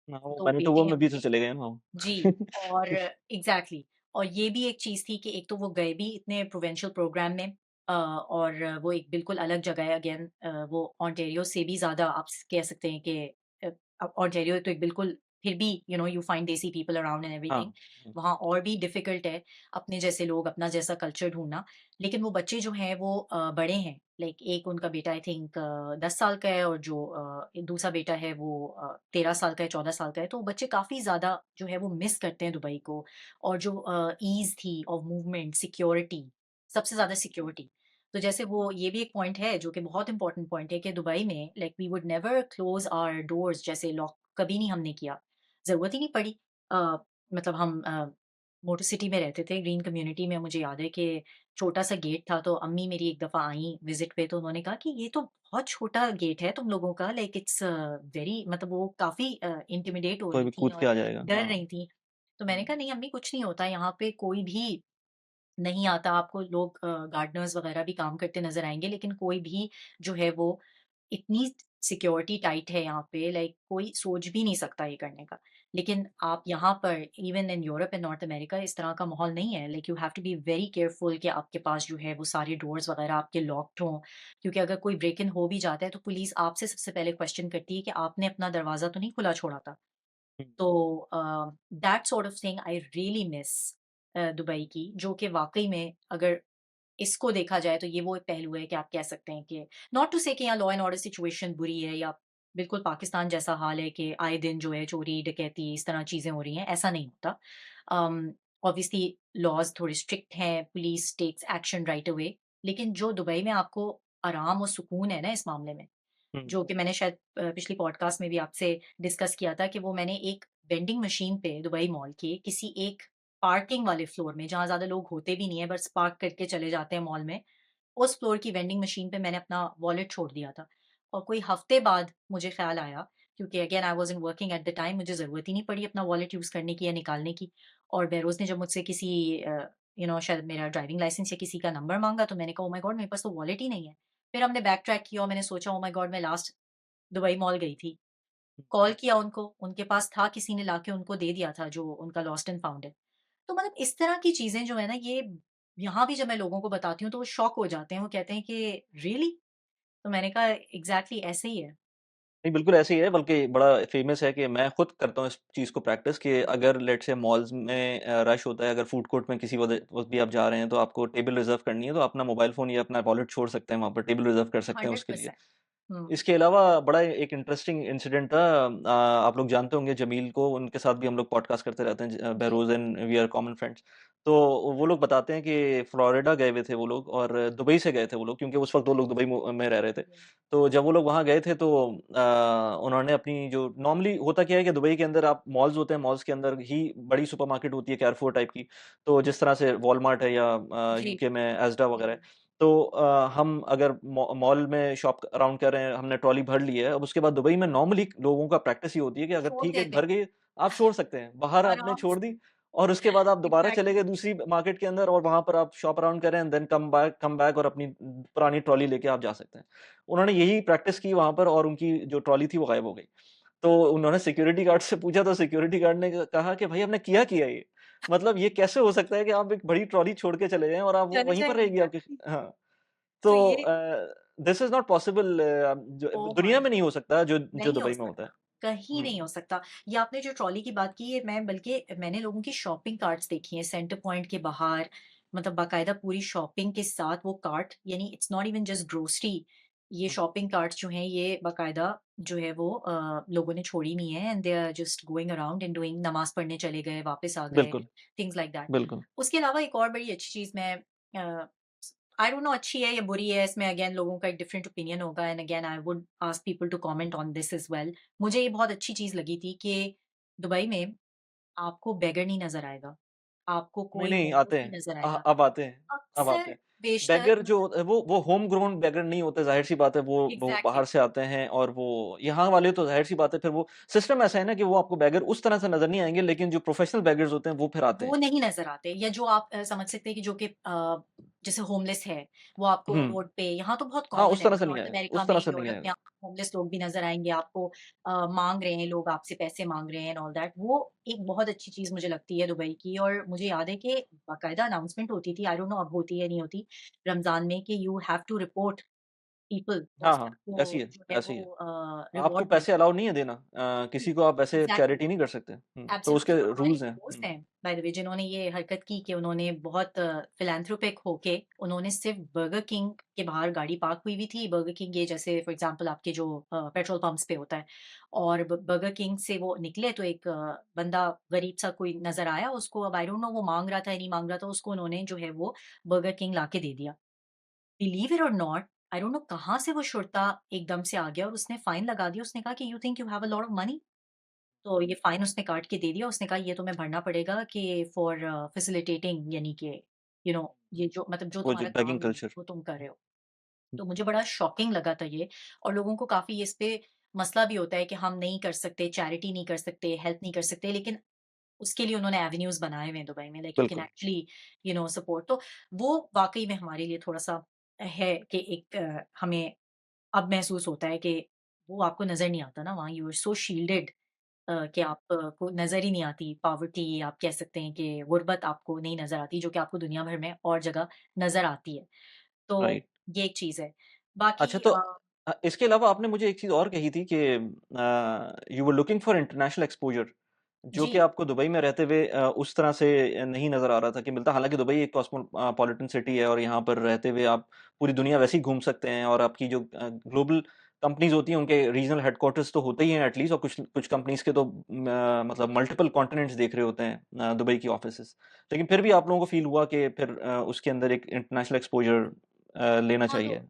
हाँ, वो तो मैनिटोबा बेटे ने में भी तो मुझे चले गए ना वो। जी और एग्जैक्टली और ये भी एक चीज थी कि एक तो वो गए भी इतने प्रोविंशियल प्रोग्राम में और वो एक बिल्कुल अलग जगह है अगेन वो ओंटारियो से भी ज्यादा आप कह सकते हैं कि ऑन्टेरियो तो एक बिल्कुल फिर भी यू फाइंड देसी पीपल अराउंड एंड हाँ, एवरीथिंग। हुँ, वहाँ और भी डिफिकल्ट है अपने जैसे लोग, अपना जैसा कल्चर ढूँढना। लेकिन वो बच्चे जो हैं वो बड़े हैं। लाइक एक उनका बेटा आई थिंक 10 साल का है, और जो दूसरा बेटा है वो 13 साल का है, 14 साल का है। तो बच्चे काफ़ी ज़्यादा जो है वो मिस करते हैं दुबई को। और जो ईज़ थी ऑफ मूवमेंट, सिक्योरिटी, सबसे ज़्यादा सिक्योरिटी। तो जैसे वो ये भी एक पॉइंट है जो कि बहुत इंपॉर्टेंट पॉइंट है कि दुबई में like we would never close our doors, जैसे लॉक कभी नहीं हमने किया, ज़रूरत ही नहीं पड़ी। अ, मतलब हम मोटर सिटी में रहते थे, ग्रीन कम्युनिटी में। मुझे याद है कि छोटा-सा गेट था, तो अम्मी मेरी एक दफ़ा आईं विज़िट पे, तो उन्होंने कहा कि ये तो बहुत छोटा गेट है तुम लोगों का, लाइक इट्स वेरी, मतलब वो काफ़ी इंटिमिडेट हो कोई रही भी थी कूद के और आ जाएगा। डर हाँ, रही थी। तो मैंने हुँ, कहा नहीं अम्मी कुछ नहीं होता, यहाँ पे कोई भी नहीं आता। आपको लोग गार्डनर्स वगैरह भी काम करते नज़र आएँगे, लेकिन कोई भी जो है वो इतनी सिक्योरिटी टाइट है यहाँ पे, लाइक कोई सोच भी नहीं सकता ये करने का। लेकिन आप यहाँ पर even in Europe and North America इस तरह का माहौल नहीं है। Like you have to be very careful कि आपके पास जो है वो सारे डोर्स वगैरह आपके लॉक्ड हों। क्योंकि अगर कोई ब्रेक इन हो भी जाता है तो पुलिस आपसे सबसे पहले क्वेश्चन करती है कि आपने अपना दरवाज़ा तो नहीं खुला छोड़ा था। हुँ, तो that sort of thing I really miss Dubai की, जो कि वाक़ई में अगर इसको देखा जाए तो ये वो एक पहलू है कि आप कह सकते हैं कि नॉट टू से कि यहाँ लॉ एंड ऑर्डर सिचुएशन बुरी है या बिल्कुल पाकिस्तान जैसा हाल है कि आए दिन जो है चोरी डकैती इस तरह चीजें हो रही हैं, ऐसा नहीं होता। ऑब्वियसली लॉज थोड़े स्ट्रिक्ट हैं, police takes action right away. लेकिन जो दुबई में आपको आराम और सुकून है ना इस मामले में, हुँ, जो कि मैंने शायद पिछली पॉडकास्ट में भी आपसे डिस्कस किया था कि वो मैंने एक वेंडिंग मशीन पे दुबई मॉल के किसी एक पार्किंग वाले फ्लोर में, जहाँ ज़्यादा लोग होते भी नहीं है, बस पार्क करके चले जाते हैं मॉल में, उस फ्लोर की वेंडिंग मशीन पे मैंने अपना वॉलेट छोड़ दिया था। और कोई हफ्ते बाद मुझे ख़्याल आया, क्योंकि again I wasn't working at the time, मुझे ज़रूरत ही नहीं पड़ी अपना वॉलेट यूज़ करने की या निकालने की। और बेरोज़ ने जब मुझसे किसी शायद मेरा ड्राइविंग लाइसेंस या किसी का नंबर माँगा, तो मैंने कहा ओह माय गॉड मेरे पास तो वॉलेट ही नहीं है। फिर हमने बैक ट्रैक किया और मैंने सोचा ओह माय गॉड मैं लास्ट दुबई मॉल गई थी। हुँ। कॉल किया उनको, उनके पास था, किसी ने लाके उनको दे दिया था जो उनका लॉस्ट एंड फाउंड है। तो मतलब इस तरह की चीज़ें जो है ना, ये यहाँ भी जब मैं लोगों को बताती हूँ तो वो शॉक हो जाते हैं। वो कहते हैं कि रियली? तो मैंने कहा एग्ज़ैक्टली ऐसे ही है। नहीं, बिल्कुल ऐसे ही है, बल्कि बड़ा फ़ेमस है कि मैं खुद करता हूँ इस चीज़ को प्रैक्टिस कि अगर लेट्स से मॉल्स में रश होता है, अगर फूड कोर्ट में किसी वक़्त भी आप जा रहे हैं, तो आपको टेबल रिज़र्व करनी है, तो अपना मोबाइल फ़ोन या अपना वॉलेट छोड़ सकते हैं वहाँ पर, टेबल रिज़र्व कर सकते हैं उसके लिए। 100%। हुँ, इसके अलावा बड़ा एक इंटरेस्टिंग इंसिडेंट था। आप लोग जानते होंगे जमील को, उनके साथ भी हम लोग पॉडकास्ट करते रहते हैं, जी। Behroz and we are common friends. तो वो लोग बताते हैं कि फ्लोरिडा गए हुए थे वो लोग और दुबई से गए थे वो लोग क्योंकि उस वक़्त वो लोग दुबई में रह रहे थे। तो जब वो लोग वहाँ गए थे तो उन्होंने अपनी जो नॉर्मली होता क्या है कि दुबई के अंदर आप मॉल्स होते हैं, मॉल्स के अंदर ही बड़ी सुपरमार्केट होती है, कैरफूर टाइप की। तो जिस तरह से वॉलमार्ट है या जी, यूके में एस्डा वगैरह है। जी। तो हम अगर मॉल में शॉप अराउंड कर रहे हैं, हमने ट्रॉली भर ली है, अब उसके बाद दुबई में नॉर्मली लोगों का प्रैक्टिस ये होती है कि अगर छोड़ ठीक है देते भर हैं गई, आप छोड़ सकते हैं। बाहर आपने आराम छोड़ से। दी और उसके बाद आप दोबारा चले एग्ज़ैक्टली। गए दूसरी मार्केट के अंदर और वहाँ पर आप शॉप अराउंड करें एंड देन कम बैक और अपनी पुरानी ट्रॉली लेके आप जा सकते हैं। उन्होंने यही प्रैक्टिस की वहाँ पर और उनकी जो ट्रॉली थी वो गायब हो गई। तो उन्होंने सिक्योरिटी गार्ड से पूछा तो सिक्योरिटी गार्ड ने कहा कि भाई आपने किया ये? मतलब ये कैसे हो सकता है कि आप एक बड़ी ट्रॉली छोड़ के चले जाएँ और आप वो चले वहीं पर जाएँ रहेगी आपकी। एग्ज़ैक्टली। हाँ। तो तो ये दिस इज़ नॉट पॉसिबल जो ओह दुनिया माय में नहीं हो सकता जो जो नहीं हो दुबई में होता है। सकता, कहीं हुँ, नहीं हो सकता। ये आपने जो ट्रॉली की बात की है, मैं बल्कि मैंने लोगों की शॉपिंग कार्ट्स देखी हैं सेंटर पॉइंट के बाहर, मतलब बाकायदा पूरी शॉपिंग के साथ वो कार्ट, यानी it's not even just grocery, ये हुँ, शॉपिंग कार्ट्स जो हैं ये बाकायदा जो है वो लोगों ने छोड़ी हुई हैं and they are just going around and doing, नमाज़ पढ़ने चले गए, वापस आ गए, बिल्कुल, थिंग्स लाइक दैट। बिल्कुल। उसके अलावा एक और बड़ी अच्छी चीज़ मैं आई डोंट नो अच्छी है या बुरी है, इसमें अगेन लोगों का एक डिफरेंट ओपिनियन होगा and again I would ask people to comment on this as well. मुझे ये बहुत अच्छी चीज़ लगी थी कि दुबई में आपको बेगर नहीं नज़र आएगा, आपको नहीं, कोई नहीं होमलेस आते नहीं हैं। नज़र आएगा। अब आते हैं, अब आते अक्सर हैं। बेशतर बेगर जो मतलब वो होम ग्रोन बेगर नहीं होते, ज़ाहिर-सी बात है वो एग्ज़ैक्टली। बाहर से आते हैं और वो यहाँ वाले तो ज़ाहिर-सी बात है फिर वो सिस्टम ऐसा है ना कि वो आपको बेगर उस तरह से नज़र नहीं आएँगे लेकिन जो प्रोफेशनल बेगर्स होते हैं वो फिर आते वो हैं। नहीं नज़र आते, या जो आप समझ सकते हैं कि जो कि जैसे होमलेस है, वो आपको हुँ। रोड पे, यहाँ तो बहुत हाँ, कॉमन उस है, तरह से नहीं नॉर्थ आएगा, अमेरिका उस में, तरह से नहीं यूरोप में आएगा। आपको होमलेस लोग भी नज़र आएँगे, आपको माँग रहे हैं लोग आपसे पैसे माँग रहे हैं एंड ऑल दैट। वो एक बहुत अच्छी चीज़ मुझे लगती है दुबई की, और मुझे याद है कि बाकायदा अनाउंसमेंट होती थी, आई डोंट नो अब होती है नहीं होती, रमज़ान में कि you have to report people हाँ, उसमें हाँ, आपको ऐसी है, जो है ऐसी वो है। आपको रिवॉर्ड पैसे मिलता है। अलाउ नहीं है देना, किसी को आप ऐसे एग्ज़ैक्टली। चैरिटी नहीं कर सकते। तो उसके एब्सोल्युटली तो हमारे रूल्स एक हैं। दोस्त हैं बाय द वे जिन्होंने ये हरकत की कि उन्होंने बहुत फिलैंथ्रोपिक होके उन्होंने सिर्फ बर्गर किंग के बाहर गाड़ी पार्क हुई हुई थी। बर्गर किंग ये जैसे फॉर एग्जांपल आपके जो पेट्रोल पंप्स पे होता है और बर्गर किंग से वो निकले तो एक बंदा गरीब सा कोई नजर आया उसको। अब आई डोंट नो वो मांग रहा था या नहीं मांग रहा था, उसको उन्होंने जो है वो बर्गर किंग लाके दे दिया। बिलीव इट और नॉट, आई डोंट नो कहाँ से वो शुर्ता एकदम से आ गया और उसने फाइन लगा दिया। उसने कहा कि you think you have a lot of money, तो ये फाइन उसने काट के दे दिया। उसने कहा ये तुम्हें भरना पड़ेगा कि फॉर फैसिलिटेटिंग यानी कि ये जो मतलब जो वो जो तुम्हारा बेगिंग काम है कल्चर। वो तुम कर रहे हो। तो मुझे बड़ा शॉकिंग लगा था ये। और लोगों को काफ़ी इस पे मसला भी होता है कि हम नहीं कर सकते, चैरिटी नहीं कर सकते, हेल्प नहीं कर सकते, लेकिन उसके लिए उन्होंने एवेन्यूज़ बनाए हुए हैं दुबई में लाइक यू कैन बिल्कुल, एक्चुअली सपोर्ट। तो वो वाक़ई में हमारे लिए थोड़ा-सा है कि एक हमें अब महसूस होता है कि वो आपको नज़र नहीं आता ना वहाँ, यू आर सो शील्डेड कि आप को नज़र ही नहीं आती पॉवर्टी। आप कह सकते हैं कि गुर्बत आपको नहीं नज़र आती, जो कि आपको दुनिया भर में और जगह नज़र आती है। तो राइट। ये एक चीज़ है। बाकी अच्छा, तो इसके अलावा आपने मुझे एक चीज़ और कही थी कि you were looking for international exposure, जो कि जी, आपको दुबई में रहते हुए उस तरह से नहीं नज़र आ रहा था कि मिलता। हालाँकि दुबई एक पॉलिटन सिटी है और यहाँ पर रहते हुए आप पूरी दुनिया वैसे ही घूम सकते हैं, और आपकी जो ग्लोबल कंपनीज़ होती हैं, उनके रीजनल हेडक्वार्टर्स तो होते ही हैं एट लीस्ट, और कुछ कुछ कंपनीज़ के तो मतलब मल्टीपल कॉन्टिनेंट्स देख रहे होते हैं दुबई की ऑफ़िसेज़। लेकिन फिर भी आप लोगों को फ़ील हुआ कि फिर उसके अंदर एक इंटरनेशनल एक्सपोज़र लेना हाँ, तो चाहिए।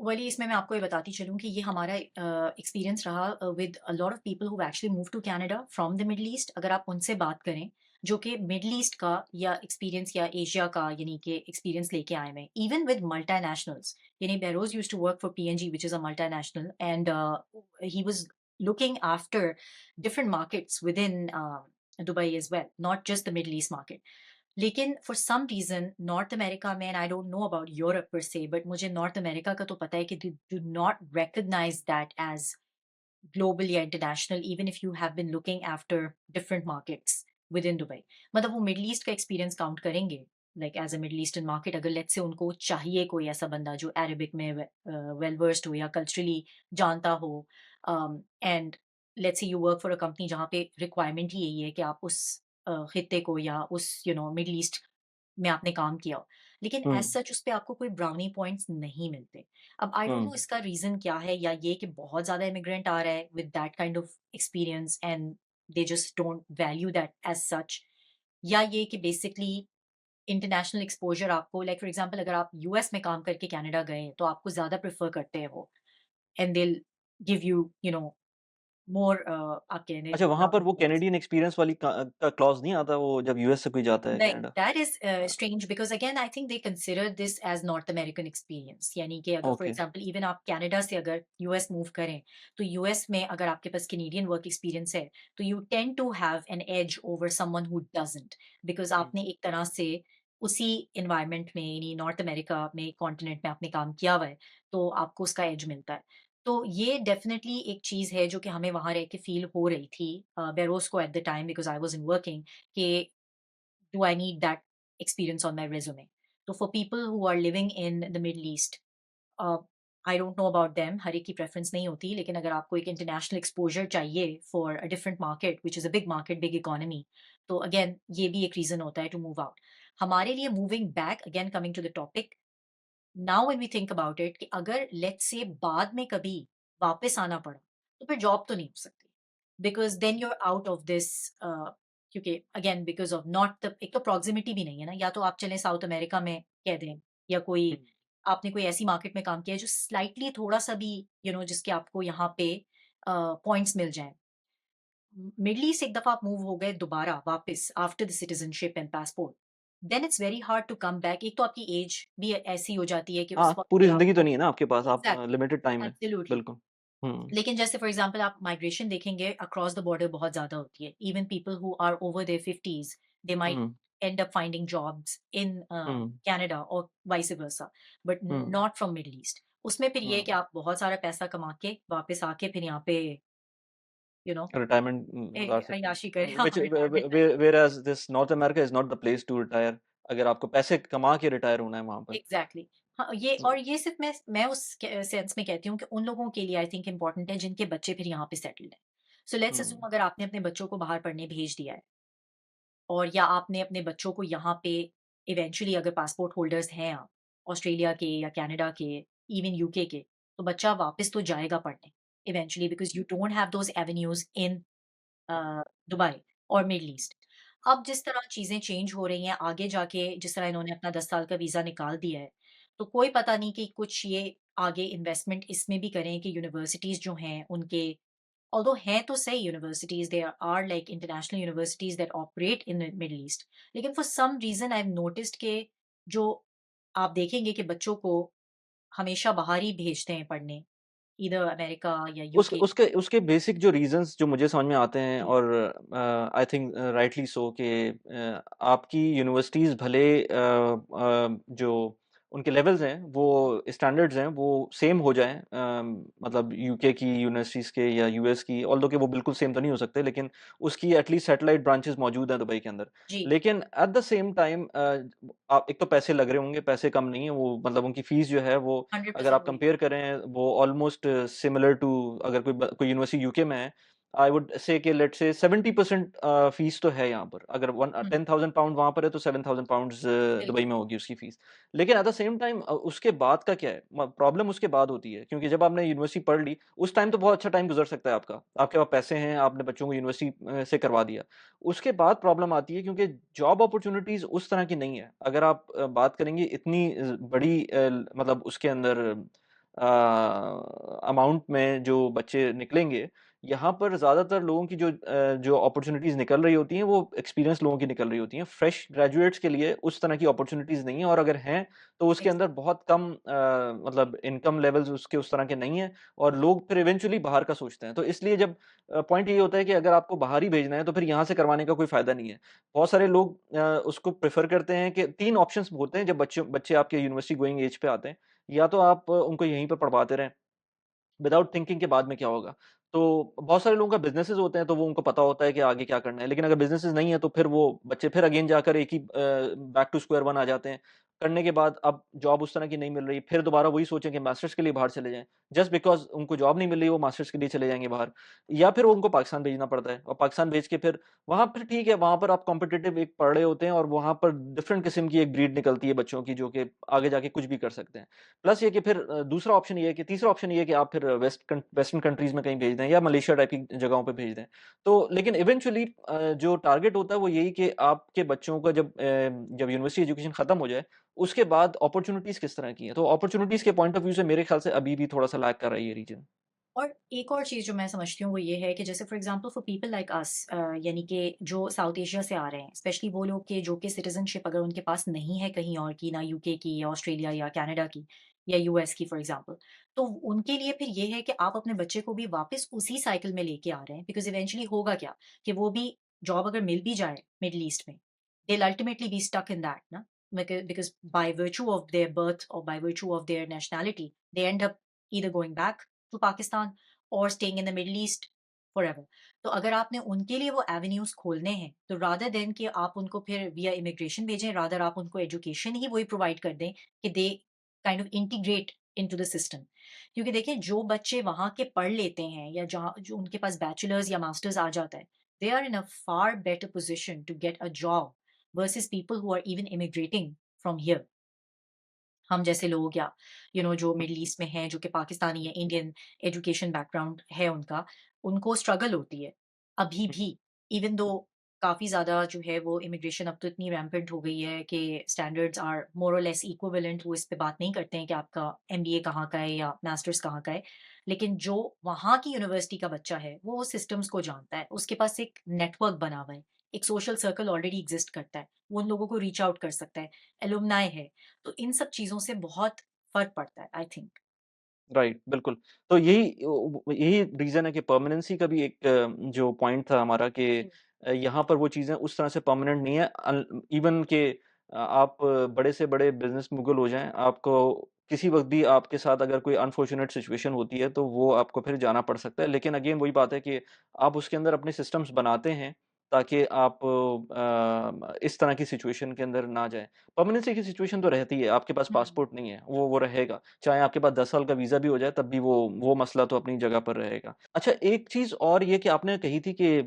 वही इसमें मैं आपको ये बताती चलूँ कि ये हमारा एक्सपीरियंस रहा with a lot of people who actually move to Canada from the Middle East. अगर आप उनसे बात करें जो कि मिडल ईस्ट का या एक्सपीरियंस या एशिया का यानी कि एक्सपीरियंस लेके आए हैं, इवन विद मल्टीनेशनल्स। यानी Behroz used to work for PNG which is a multinational and he was looking after different markets with in Dubai as well, not just the Middle East market. लेकिन for some reason North America में, and I don't know about Europe per se, but मुझे north America का तो पता है कि they do not recognize that as global या international even if you have been looking after different markets with in Dubai. मतलब वो Middle East का एक्सपीरियंस काउंट करेंगे like as a Middle Eastern market, अगर लेट्स से उनको चाहिए कोई ऐसा बंदा जो अरेबिक में वेल वर्स्ड हो या कल्चरली जानता हो। And let's say you work for a company जहाँ पे रिक्वायरमेंट ही यही है कि आप उस खित्ते को या उस मिडल ईस्ट में आपने काम किया हो। लेकिन हुँ, एज़ सच उस पे आपको कोई ब्राउनी पॉइंट्स नहीं मिलते। अब आई डोंट हुँ। नो इसका रीज़न क्या है, या ये कि बहुत ज़्यादा इमिग्रेंट आ रहा है with that kind of experience and they just don't value that as such, या ये कि बेसिकली इंटरनेशनल एक्सपोज़र आपको लाइक फॉर एग्ज़ाम्पल अगर आप यूएस में काम करके कनाडा गए हैं, तो आपको ज़्यादा प्रेफ़र करते हैं वो and they will give you more आप कह लें अच्छा, वहाँ पर ब्राउनी वो पॉइंट्स। कैनेडियन एक्सपीरियंस वाली का क्लॉज़ नहीं आता, वो जब यूएस से कोई जाता है Like Canada? that is a, strange because again I think they consider this as North American experience। यानी कि अगर फॉर ओके। एग्जांपल इवन आप कनाडा से अगर यूएस मूव करें, तो यूएस में अगर आपके पास कैनेडियन वर्क एक्सपीरियंस है, तो you tend to have an edge over someone who doesn't, because hmm, आपने एक तरह से उसी एनवायरनमेंट में यानी नॉर्थ अमेरिका में कॉन्टिनेंट में आपने काम किया हुआ है, तो आपको उसका एज मिलता है। तो ये डेफिनेटली एक चीज है जो कि हमें वहां रह के फील हो रही थी बेरोस को at the time because I was in working कि do I need that experience on my resume? So for people who are living in the Middle East, uh, I don't know about them, हर एक की preference नहीं होती, लेकिन अगर आपको एक इंटरनेशनल एक्सपोजर चाहिए for a different market which is a big market, big economy, तो अगेन ये भी एक रीज़न होता है टू मूव आउट। हमारे लिए moving back, again coming to the topic, now when we think about it कि अगर लेट्स से बाद में कभी वापस आना पड़ा, तो फिर जॉब तो नहीं हो सकती because then you are out of this. क्योंकि again because of not the, एक तो प्रॉक्सिमिटी भी नहीं है ना, या तो आप चलें साउथ अमेरिका में कह दें, या कोई हुँ। आपने कोई ऐसी मार्केट में काम किया है जो स्लाइटली थोड़ा सा भी जिसके आपको यहाँ पे पॉइंट्स मिल जाएं। मिडल ईस्ट एक दफा आप मूव हो गए दोबारा वापस after the citizenship and passport, then it's very hard to come back. एक तो आपकी एज भी ऐसी हो जाती है कि हाँ, उस वक्त पूरी पे आप ज़िंदगी तो नहीं है ना आपके पास, आप एग्जैक्टली लिमिटेड टाइम है। एब्सोल्युटली। बिल्कुल। हुँ, लेकिन जैसे फॉर एग्जांपल आप माइग्रेशन देखेंगे अक्रॉस द बॉर्डर बहुत ज्यादा होती है। Even people who are over there 50s they might hmm, end up finding jobs in hmm, Canada or vice versa, but hmm, not from Middle East। उसमें फिर ये है हुँ। कि आप बहुत सारा पैसा कमा के वापस आके फिर यहाँ पे यू नो रिटायरमेंट गुज़ार सकते हैं। अय्याशी करें। हाँ, व्हिच रिटायरमेंट में। Whereas this North America is not the place to retire, अगर आपको पैसे कमा के रिटायर होना है वहाँ पर। एग्जैक्टली। हाँ, ये सिर्फ़ मैं उस के सेंस में कहती हूँ कि उन लोगों के लिए आई थिंक इम्पोर्टेंट है जिनके बच्चे फिर यहाँ पे सेटल्ड हैं। सो लेट्स हुँ, अज़्यूम अगर आपने अपने बच्चों को बाहर पढ़ने भेज दिया है और या आपने अपने बच्चों को यहाँ पे इवेंचुअली अगर पासपोर्ट होल्डर्स हैं आप, ऑस्ट्रेलिया के या कनाडा के, इवन यूके के, तो बच्चा वापस तो जाएगा पढ़ने eventually because you don't have those avenues in Dubai और मिडल ईस्ट। अब जिस तरह चीज़ें चेंज हो रही हैं आगे जाके जिस तरह इन्होंने अपना 10 साल का वीज़ा निकाल दिया है, तो कोई पता नहीं कि कुछ ये आगे इन्वेस्टमेंट इसमें भी करें कि यूनिवर्सिटीज़ जो हैं उनके ऑल्दो हैं तो सही universities there are like international universities that operate in the Middle east. लेकिन for some reason I have noticed के जो आप देखेंगे कि बच्चों को हमेशा बाहर ही भेजते हैं पढ़ने, ईदर अमेरिका या उस यूके। उसके उसके बेसिक जो रीज़न्स जो मुझे समझ में आते हैं जी, और आई थिंक राइटली सो कि आपकी यूनिवर्सिटीज़ भले जो उनके लेवल्स हैं, वो स्टैंडर्ड्स हैं, वो सेम हो जाएँ मतलब यूके की यूनिवर्सिटीज़ के या यूएस की ऑल्दो कि वो बिल्कुल सेम तो नहीं हो सकते, लेकिन उसकी एटलीस्ट सैटेलाइट ब्रांचेज़ मौजूद हैं दुबई के अंदर। जी, लेकिन एट द सेम टाइम आप एक तो पैसे लग रहे होंगे, पैसे कम नहीं है, वो मतलब उनकी फ़ीस जो है वो अगर 100% आप वही। कंपेयर करें वो ऑलमोस्ट सिमिलर टू अगर कोई यूनिवर्सिटी यूके में है, आई वुड से कि लेट्स से 70% फीस तो है यहाँ पर। अगर हुँ, 10,000 पाउंड वहाँ पर है तो 7,000 पाउंड्स दुबई बिल्कुल। में होगी उसकी फीस। लेकिन एट द सेम टाइम उसके बाद का क्या है? प्रॉब्लम उसके बाद होती है क्योंकि जब आपने यूनिवर्सिटी पढ़ ली, उस टाइम तो बहुत अच्छा टाइम गुज़र सकता है आपका। आपके पास पैसे हैं, आपने बच्चों को यूनिवर्सिटी से करवा दिया। उसके बाद प्रॉब्लम आती है क्योंकि जॉब अपॉर्च्युनिटीज़ उस तरह की नहीं है। अगर आप बात करेंगे इतनी बड़ी मतलब उसके अंदर अमाउंट में जो बच्चे निकलेंगे, यहाँ पर ज़्यादातर लोगों की जो अपॉर्च्युनिटीज़ निकल रही होती हैं, वो एक्सपीरियंस लोगों की निकल रही होती हैं। फ्रेश ग्रेजुएट्स के लिए उस तरह की अपॉर्च्युनिटीज़ नहीं है और अगर हैं, तो उसके अंदर एग्ज़ैक्टली। बहुत कम मतलब इनकम लेवल्स उसके उस तरह के नहीं हैं और लोग फिर इवेंचुअली बाहर का सोचते हैं। तो इसलिए जब पॉइंट ये होता है कि अगर आपको बाहर ही भेजना है, तो फिर यहाँ से करवाने का कोई फ़ायदा नहीं है। बहुत सारे लोग उसको प्रेफ़र करते हैं कि 3 ऑप्शंस होते हैं जब बच्चे आपके यूनिवर्सिटी गोइंग एज पे आते हैं। या तो आप उनको यहीं पे पढ़वाते रहें विदाउट थिंकिंग कि बाद में क्या होगा। तो बहुत सारे लोगों का बिज़नेसेस होते हैं, तो वो उनको पता होता है कि आगे क्या करना है। लेकिन अगर बिज़नेसेस नहीं है, तो फिर वो बच्चे फिर अगेन जाकर एक ही बैक टू स्क्वायर वन आ जाते हैं। करने के बाद अब जॉब उस तरह की नहीं मिल रही, फिर दोबारा वही सोचें कि मास्टर्स के लिए बाहर चले जाएँ। जस्ट बिकॉज़ उनको जॉब नहीं मिल रही, वो मास्टर्स के लिए चले जाएँगे बाहर। या फिर वो उनको पाकिस्तान भेजना पड़ता है और पाकिस्तान भेज के फिर वहाँ फिर ठीक है, वहाँ पर आप कॉम्पिटिटिव एक पढ़ रहे होते हैं और वहाँ पर डिफरेंट किस्म की एक ब्रीड निकलती है बच्चों की, जो कि आगे जाके कुछ भी कर सकते हैं। प्लस ये कि फिर दूसरा ऑप्शन ये है कि तीसरा ऑप्शन ये है कि आप फिर वेस्टर्न कंट्रीज़ में कहीं भेज दें या मलेशिया टाइप की जगहों पे भेज दें। तो लेकिन इवेंचुअली जो टारगेट होता है वो यही कि आपके बच्चों का जब यूनिवर्सिटी एजुकेशन खत्म हो जाए, उसके बाद अपॉर्च्युनिटीज़ किस तरह की हैं? तो अपॉर्च्युनिटीज़ के पॉइंट ऑफ व्यू से मेरे ख्याल से अभी भी थोड़ा-सा लैग कर रहा है ये रीजन। और एक और चीज़ जो मैं समझती हूँ वो ये है कि जैसे for example for people like us यानी कि जो साउथ एशिया से आ रहे हैं, स्पेशली वो लोग के जो कि सिटीज़नशिप अगर उनके पास नहीं है कहीं और की, ना यूके की या ऑस्ट्रेलिया या कनाडा की या यूएस की फॉर एग्ज़ाम्पल, तो उनके लिए फिर ये है कि आप अपने बच्चे को भी वापस उसी साइकिल में लेके आ रहे हैं बिकॉज़ इवेंचुअली होगा क्या कि वो भी जॉब अगर मिल भी जाए मिडल ईस्ट में, they will ultimately be stuck in that ना because by virtue of their birth और by virtue of their nationality, they end up either going back to Pakistan और staying in the Middle East forever. तो अगर आपने उनके लिए वो avenues खोलने हैं, तो रादर देन कि आप उनको फिर विया इमिग्रेशन भेजें, रादर आप उनको एजुकेशन ही वही प्रोवाइड कर दें कि they kind of integrate into the system. क्योंकि देखिए जो बच्चे वहाँ के पढ़ लेते हैं या जहाँ जो उनके पास बैचलर्स या मास्टर्स आ जाता है, they are in a far better position to get a job versus people who are even immigrating from here. हम जैसे लोग या जो मिडल ईस्ट में हैं, जो कि पाकिस्तानी या इंडियन एजुकेशन बैकग्राउंड है उनका, उनको स्ट्रगल होती है, अभी भी। इवन दो काफ़ी ज़्यादा जो है वो इमिग्रेशन अब तो इतनी रैम्पेंट हो गई है कि स्टैंडर्ड्स आर मोर और लेस इक्विवेलेंट, वो इस पे बात नहीं करते हैं कि आपका एमबीए कहाँ का है या मास्टर्स कहाँ का है। लेकिन जो वहाँ की यूनिवर्सिटी का बच्चा है, वो उस सिस्टम्स को जानता है, उसके पास एक नेटवर्क बना हुआ है, एक सोशल सर्कल ऑलरेडी एग्ज़िस्ट करता है, वो उन लोगों को रीच आउट कर सकता है, एलुमनाई है। तो इन सब चीज़ों से बहुत फ़र्क पड़ता है आई थिंक। राइट, बिल्कुल। तो यही रीज़न है कि परमानेंसी का भी एक जो पॉइंट था हमारा कि जी। यहाँ पर वो चीज़ें उस तरह से परमानेंट नहीं है इवन कि आप बड़े से बड़े बिज़नेस मुगल हो जाएँ, आपको किसी वक़्त भी आपके साथ अगर कोई अनफॉर्च्यूनेट सिचुएशन होती है, तो वो आपको फिर जाना पड़ सकता है। लेकिन अगेन वही बात है कि आप उसके अंदर अपने सिस्टम्स बनाते हैं, ताकि आप इस तरह की सिचुएशन के अंदर ना जाएँ। परमानेंसी की सिचुएशन तो रहती है, आपके पास हुँ, पासपोर्ट नहीं है, वो रहेगा। चाहे आपके पास 10 साल का वीज़ा भी हो जाए, तब भी वो मसला तो अपनी जगह पर रहेगा। अच्छा, एक चीज़ और ये कि आपने कही थी कि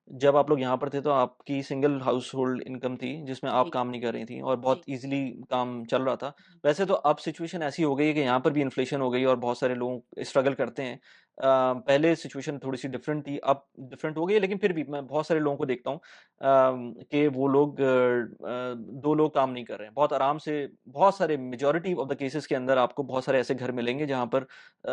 जब आप लोग यहाँ पर थे, तो आपकी सिंगल हाउसहोल्ड इनकम थी, जिसमें आप जी, काम नहीं कर रही थीं और बहुत जी। ईज़िली काम चल रहा था। हुँ, वैसे तो अब सिचुएशन ऐसी हो गई है कि यहाँ पर भी इन्फ्लेशन हो गई है और बहुत सारे लोग स्ट्रगल करते हैं। पहले सिचुएशन थोड़ी-सी डिफरेंट थी, अब डिफरेंट हो गई है, लेकिन फिर भी मैं बहुत सारे लोगों को देखता हूँ कि वो लोग 2 लोग काम नहीं कर रहे हैं। बहुत आराम से बहुत सारे मेजॉरिटी ऑफ द केसेज़ के अंदर आपको बहुत सारे ऐसे घर मिलेंगे जहाँ पर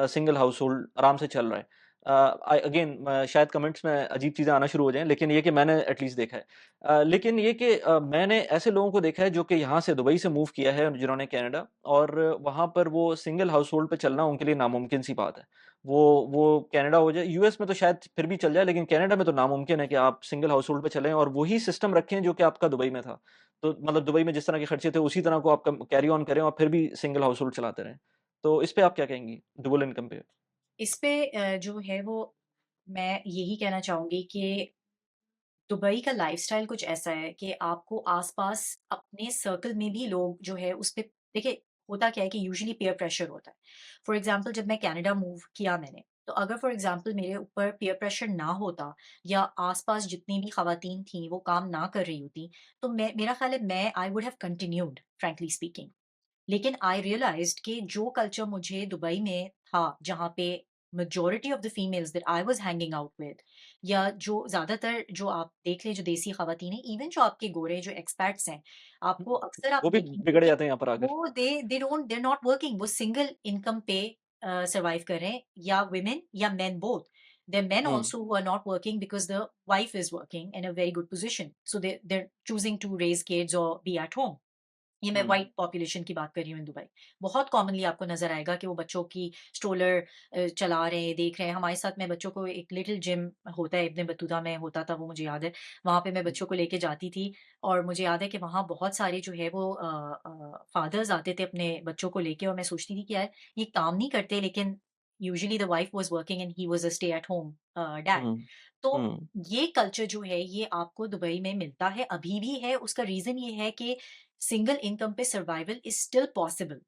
सिंगल हाउसहोल्ड आराम से चल रहा है। आई अगेन शायद कमेंट्स में अजीब चीज़ें आना शुरू हो जाएँ, लेकिन ये कि मैंने एटलीस्ट देखा है। लेकिन ये कि मैंने ऐसे लोगों को देखा है जो कि यहाँ से दुबई से मूव किया है जिन्होंने कनाडा, और वहाँ पर वो सिंगल हाउसहोल्ड पे चलना उनके लिए नामुमकिन सी बात है। वो कनाडा हो जाए, यूएस में तो शायद फिर भी चल जाए, लेकिन कनाडा में तो नामुमकिन है कि आप सिंगल हाउसहोल्ड पे चलें और वही सिस्टम रखें जो कि आपका दुबई में था। तो मतलब दुबई में जिस तरह के खर्चे थे उसी तरह को आप कम कैरी ऑन करें और फिर भी सिंगल हाउसहोल्ड चलाते रहें। तो इस पे आप क्या कहेंगी? डुअल इनकम पे? इस पे जो है वो मैं यही कहना चाहूँगी कि दुबई का लाइफ़स्टाइल कुछ ऐसा है कि आपको आस-पास अपने सर्कल में भी लोग जो है उस पे देखिए, होता क्या है कि यूजुअली पीयर प्रेशर होता है। फॉर एग्ज़ाम्पल जब मैं कनाडा मूव किया मैंने, तो अगर फॉर एग्ज़ाम्पल मेरे ऊपर पीयर प्रेशर ना होता या आस-पास जितनी भी ख़वातीन थीं वो काम ना कर रही होती, तो मेरा ख़्याल है मैं I would have continued frankly speaking. लेकिन आई रियलाइज्ड कि जो कल्चर मुझे दुबई में था, जहाँ पे majority of the females that I was hanging out with, या जो ज़्यादातर जो आप देख लें जो देसी ख़वातीन हैं, इवन जो आपके गोरे जो एक्सपैट्स हैं, आपको अक्सर आप वो भी देखेंगे बिगड़ कि जाते हैं यहाँ पर आकर। वो दे आर नॉट वर्किंग, वो सिंगल इनकम पे सर्वाइव कर रहे हैं, या वुमेन या main both. There are men hmm, also who are not working because the wife is working in a very good position. So they're choosing to raise kids or be at home. ये मैं हुँ, white population की बात कर रही हूँ in Dubai. बहुत commonly आपको नज़र आएगा कि वो बच्चों की स्ट्रोलर चला रहे हैं, देख रहे हैं। हमारे साथ में बच्चों को एक लिटिल जिम होता है, इब्न बतूता में होता था वो मुझे याद है। वहाँ पे मैं हुँ, बच्चों को लेके जाती थी और मुझे याद है कि वहाँ बहुत सारे जो है वो फादर्स आते थे अपने बच्चों को लेके, और मैं सोचती थी कि यार ये काम नहीं करते, लेकिन usually the wife was working and he was a stay at home dad. Hmm, तो हुँ, ये कल्चर जो है ये आपको दुबई में मिलता है, अभी भी है। उसका रीज़न ये है कि सिंगल इनकम पे survival is still possible.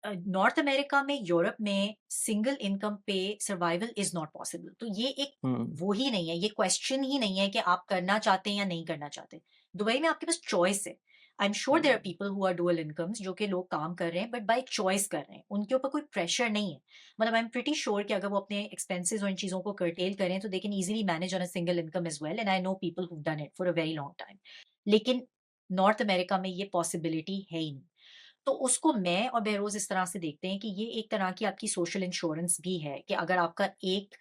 North America में, यूरोप में सिंगल इनकम पे सर्वाइवल इज़ नॉट पॉसिबल। तो ये एक हुँ, वो ही नहीं है, ये क्वेश्चन ही नहीं है कि आप करना चाहते हैं या नहीं करना चाहते। दुबई में आपके पास चॉइस है। I am sure there are um, people who are dual incomes, जो कि लोग काम कर रहे हैं बट बाय चॉइस कर रहे हैं। उनके ऊपर कोई प्रेशर नहीं है। मतलब आई एम प्रीटी श्योर कि अगर वो अपने एक्सपेंसेस और इन चीज़ों को कर्टेल करें तो they can easily manage on a single income as well, and I know people who've done it for a very long time. लेकिन नॉर्थ अमेरिका में ये पॉसिबिलिटी है ही नहीं। तो उसको मैं और बहरोज़ इस तरह से देखते हैं कि ये एक तरह की आपकी सोशल इंश्योरेंस भी है कि अगर आपका एक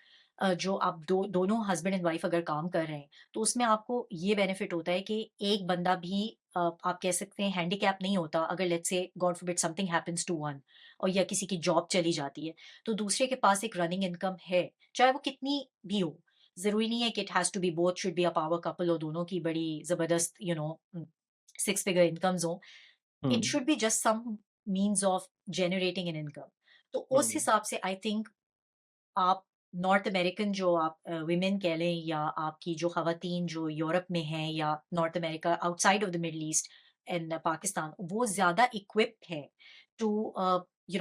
जो आप दोनों हस्बैंड एंड वाइफ अगर काम कर रहे हैं, तो उसमें आपको ये बेनिफिट होता है कि एक बंदा भी आप कह सकते हैं हैंडीकैप नहीं होता, अगर let's say God forbid something happens to one, और या किसी की जॉब चली जाती है, तो दूसरे के पास एक रनिंग इनकम है, चाहे वो कितनी भी हो। ज़रूरी नहीं है कि it has to be both should be a power couple और दोनों की बड़ी ज़बरदस्त 6 फिगर इनकम्स हों। Hmm, it should be just some means of generating an income. तो उस हुँ, हिसाब से आई थिंक आप नॉर्थ अमेरिकन जो आप विमेन कह लें, या आपकी जो खवातीन जो यूरोप में हैं या North America outside of the Middle East and Pakistan, वो ज़्यादा इक्विप्ड है to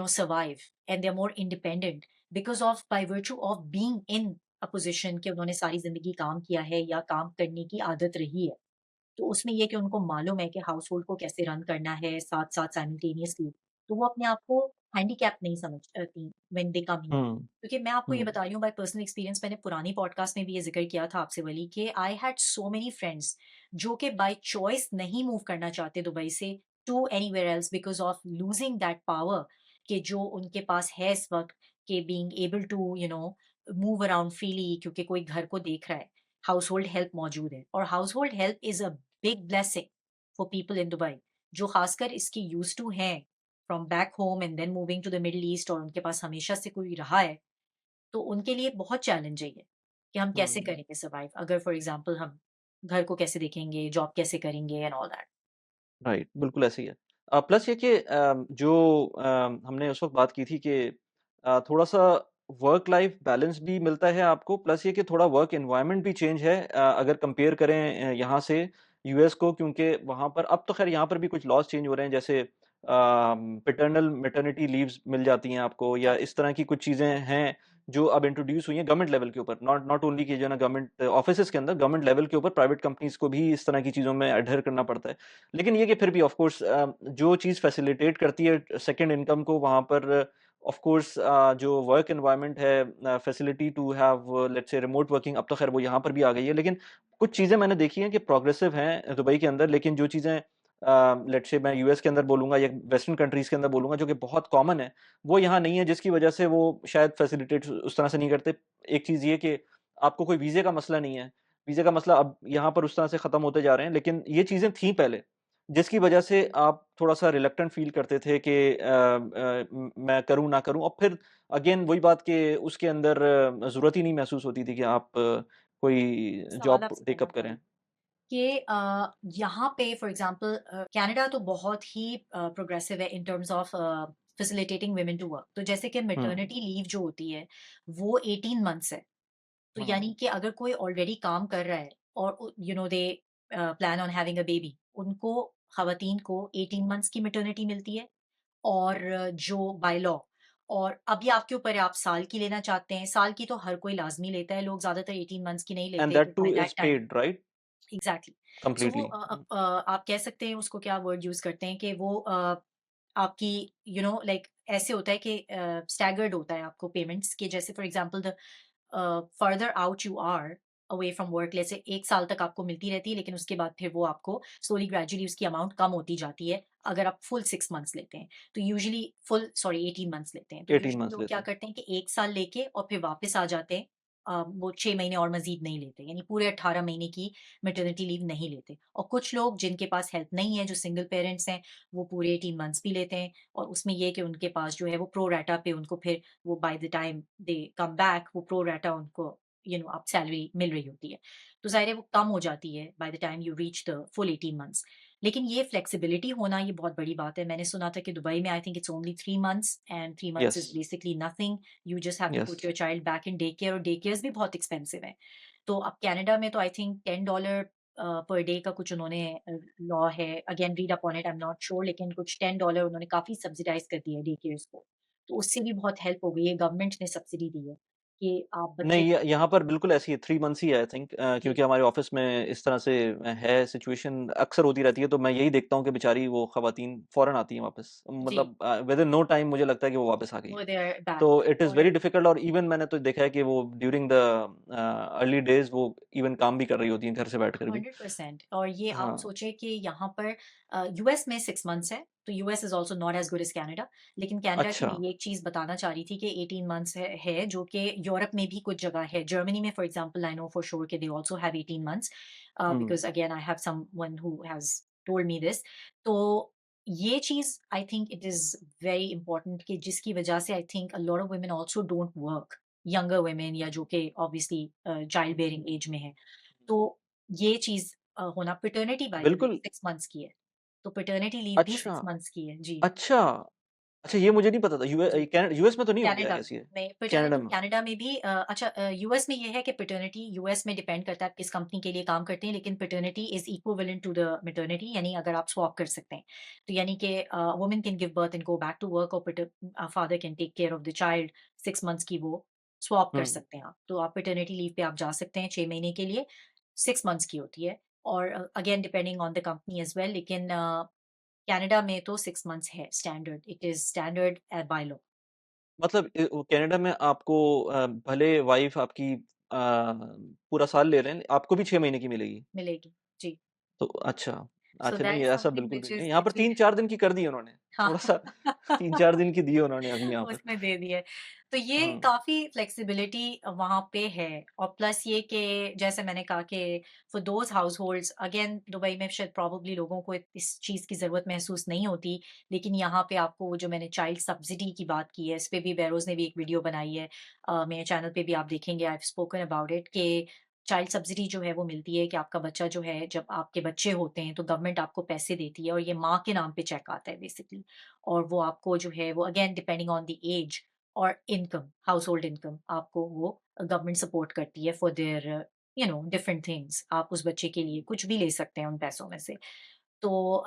survive, and they are more independent because of by virtue of being in a position कि उन्होंने सारी ज़िंदगी काम किया है या काम करने की आदत रही है। तो उसमें ये कि उनको मालूम है कि हाउसहोल्ड को कैसे रन करना है साथ-साथ साइमल्टेनियसली, तो वो अपने आप को हैंडीकैप नहीं समझती व्हेन दे कम हियर। हुँ, क्योंकि मैं आपको ये हुँ, बता रही हूँ बाय पर्सनल एक्सपीरियंस, मैंने पुरानी पॉडकास्ट में भी ये ज़िक्र किया था आपसे वली, कि I had so many friends जो कि बाय चॉइस नहीं मूव करना चाहते दुबई से to anywhere else because of losing that power कि जो उनके पास है इस वक़्त, कि being able to move around freely, क्योंकि कोई घर को देख रहा है। हाउसहोल्ड हेल्प मौजूद है, और household help is a big blessing for people in Dubai, जो खासकर इसकी यूज्ड टू हैं from back home and then moving to the Middle East, और उनके पास हमेशा से कोई रहा है, तो उनके लिए बहुत चैलेंज है ये, कि हम कैसे हुँ। करेंगे सर्वाइव, अगर फॉर एग्जांपल हम घर को कैसे देखेंगे, जॉब कैसे करेंगे एंड ऑल दैट। राइट, बिल्कुल ऐसे ही है। प्लस ये कि जो हमने उस वक़्त बात की थी कि थोड़ा-सा वर्क लाइफ बैलेंस भी मिलता है आपको, प्लस ये कि थोड़ा वर्क एनवायरनमेंट भी चेंज है, अगर कंपेयर करें यहाँ से यूएस को, क्योंकि वहाँ पर अब तो खैर यहाँ पर भी कुछ लॉज चेंज हो रहे हैं, जैसे पैटर्नल मैटरनिटी लीव्स मिल जाती हैं आपको, या यस। इस तरह की कुछ चीज़ें हैं जो अब इंट्रोड्यूस हुई हैं गवर्नमेंट लेवल के ऊपर, नॉट नॉट ओनली कि जो है ना गवर्नमेंट ऑफिसेज के अंदर, गवर्नमेंट लेवल के ऊपर प्राइवेट कंपनीज को भी इस तरह की चीज़ों में अडहेयर करना पड़ता है। लेकिन ये कि फिर भी ऑफ कोर्स जो चीज़ फैसिलिटेट करती है सेकंड इनकम को, वहाँ पर ऑफ कोर्स जो वर्क एनवायरनमेंट है, facility to have let's say remote working, अब तो खैर वो यहाँ पर भी आ गई है, लेकिन कुछ चीज़ें मैंने देखी हैं कि प्रोग्रेसिव हैं दुबई के अंदर, लेकिन जो चीज़ें लेट्स से मैं यूएस के अंदर बोलूँगा या वेस्टर्न कंट्रीज़ के अंदर बोलूँगा जो कि बहुत कॉमन है, वो यहाँ नहीं है, जिसकी वजह से वो शायद फैसिलिटेट उस तरह से नहीं करते। एक चीज़ ये कि आपको कोई वीज़े का मसला नहीं है, वीज़े का मसला अब यहाँ पर उस तरह से ख़त्म होते जा रहे हैं, लेकिन ये चीज़ें थी पहले, जिसकी वजह से आप थोड़ा-सा रिलक्टेंट फ़ील करते थे कि मैं करूँ ना करूँ, और फिर अगेन वही बात कि उसके अंदर ज़रूरत ही नहीं महसूस होती थी कि आप कोई एक सवाल जॉब आपसे टेक करना अप करें। चाहूँगी कि यहाँ पे फॉर एग्जांपल कनाडा तो बहुत ही प्रोग्रेसिव है in terms of facilitating women to work. तो जैसे कि हुँ, मैटरनिटी लीव जो होती है, वो 18 मंथ्स है। तो हुँ, यानी कि अगर कोई ऑलरेडी काम कर रहा है और you know they plan on having a baby, उनको खवातीन को 18 मंथ्स की मैटरनिटी मिलती है। और जो बाय लॉ, और अब ये आपके ऊपर है, आप साल की लेना चाहते हैं, साल की तो हर कोई लाज़मी लेता है, लोग ज़्यादातर 18 मंथ्स की नहीं एंड लेते that to by that is time. Paid right? Exactly. So वो कंप्लीटली। आप कह सकते हैं उसको, क्या वर्ड यूज़ करते हैं कि वो आपकी लाइक ऐसे होता है कि स्टैगर्ड होता है आपको पेमेंट्स के, जैसे for example the further out you are away from work, जैसे 1 साल तक आपको मिलती रहती है, लेकिन उसके बाद फिर वो आपको स्लोली ग्रेजुअली उसकी अमाउंट कम होती जाती है, अगर आप फुल 6 मंथ्स लेते हैं। तो यूजुअली फुल सॉरी 18 मंथ्स लेते हैं। तो 18 यूजुअली मंथ्स लोग क्या लेते हैं। करते हैं कि 1 साल लेके और फिर वापस आ जाते हैं। वो 6 महीने और मज़ीद नहीं लेते, यानी पूरे 18 महीने की मैटरनिटी लीव नहीं लेते। और कुछ लोग जिनके पास हेल्प नहीं है, जो सिंगल पेरेंट्स हैं, वो पूरे 18 मंथ्स भी लेते हैं, और उसमें ये है कि उनके पास जो है वो प्रो राटा पे उनको फिर वो by the time they come back, वो प्रो राटा उनको अब सैलरी मिल रही होती है। तो ज़ाहिर है वो कम हो जाती है by the time you reach the full 18 months. लेकिन ये फ्लेक्सिबिलिटी होना ये बहुत बड़ी बात है। मैंने सुना था कि दुबई में I think it's only 3 months, and 3 months yes, is basically nothing. You just have to yes. Put your child back in day care, और डे केयर्स भी बहुत एक्सपेंसिव हैं। तो अब कनाडा में तो आई थिंक $10 पर डे का कुछ उन्होंने लॉ है। Again read up on it, I am not sure, लेकिन कुछ $10 उन्होंने काफ़ी सब्सिडाइज़ कर दिया है डे केयर्स को। तो उससे भी बहुत हेल्प हो गई है, गवर्नमेंट ने सब्सिडी दी है कि आप बच्चे नहीं, य को। यहाँ पर बिल्कुल ऐसी है, 3 मंथ्स ही है आई थिंक, जी। क्योंकि हमारे ऑफ़िस में इस तरह से है सिचुएशन अक्सर होती रहती है, तो मैं यही देखता हूँ कि बेचारी वो ख़वातीन फ़ौरन आती हैं वापस। जी, मतलब विदिन नो टाइम मुझे लगता है कि वो वापस आ गई वो हैं। They are back. तो इट इज़ और वेरी डिफ़िकल्ट, और इवन मैंने तो देखा है कि वो ड्यूरिंग द अर्ली डेज़ वो इवन काम भी कर रही होती हैं घर से बैठकर भी। 100%। और ये आप हाँ, सोचिए कि यहाँ पर यूएस में 6 मंथ्स है, तो US is also not as good as Canada. लेकिन कनाडा की अच्छा। मैं ये एक चीज़ बताना चाह रही थी कि 18 मंथ्स है जो कि यूरोप में भी कुछ जगह है। जर्मनी में for example I know for sure कि they also have 18 months, hmm, because again I have someone who has told me this. तो ये चीज़ I think it is very important, कि जिसकी वजह से I think a lot of women also don't work, younger women या जो कि ऑब्वियसली चाइल्ड बेयरिंग एज में है। तो ये चीज़ होना, पैटर्निटी बाय द वे बिल्कुल। 6 मंथ्स की है। तो पैटर्निटी लीव भी अच्छा, 6 मंथ्स की है। जी। अच्छा! अच्छा, ये मुझे नहीं पता था। जी। यूएस में तो नहीं हो गया कनाडा ऐसे ये? में कनाडा पैटर्निटी में? कनाडा में भी अच्छा, यूएस में ये है कि पैटर्निटी यूएस में डिपेंड करता है आप किस कंपनी के लिए काम करते हैं, लेकिन paternity is equivalent to the maternity, यानी अगर आप स्वैप कर सकते हैं। तो यानी कि woman can give birth and go back to work, और father can take care of the child 6 months की, वो स्वैप कर हुँ, सकते हैं आप। तो आप पैटर्निटी लीव पे आप जा सकते हैं 6 महीने के लिए, 6 मंथ्स की होती है। और again depending on the company as well, लेकिन कनाडा में तो 6 मंथ्स है standard, it is standard by law. मतलब वो कनाडा में आपको भले वाइफ़ आपकी पूरा साल ले रहे हैं, आपको भी 6 महीने की मिलेगी? मिलेगी। जी। तो अच्छा, सो अच्छा नहीं दैट्स ऐसा समथिंग बिल्कुल भी व्हिच नहीं है। इज़ यहाँ पर एक्चुअली 3-4 दिन की कर दी है उन्होंने। हाँ। थोड़ा-सा 3-4 दिन की दी है उन्होंने अभी यहाँ पर। उसमें दे दिए। तो ये हुँ, काफ़ी फ्लेक्सिबिलिटी वहाँ पे है, और प्लस ये कि जैसे मैंने कहा कि for those households, again Dubai में शायद प्रोबेबली लोगों को इस चीज़ की ज़रूरत महसूस नहीं होती, लेकिन यहाँ पे आपको वो जो मैंने चाइल्ड सब्सिडी की बात की है, इस पे भी बेरोज़ ने भी एक वीडियो बनाई है। मेरे चैनल पे भी आप देखेंगे, I have spoken about it, कि चाइल्ड सब्सिडी जो है वो मिलती है कि आपका बच्चा जो है, जब आपके बच्चे होते हैं तो गवर्नमेंट आपको पैसे देती है, और ये माँ के नाम पे चेक आता है बेसिकली। और वो आपको जो है वो again depending on the age, और इनकम, हाउसहोल्ड इनकम आपको वो गवर्नमेंट सपोर्ट करती है फॉर देयर डिफरेंट थिंग्स। आप उस बच्चे के लिए कुछ भी ले सकते हैं उन पैसों में से। तो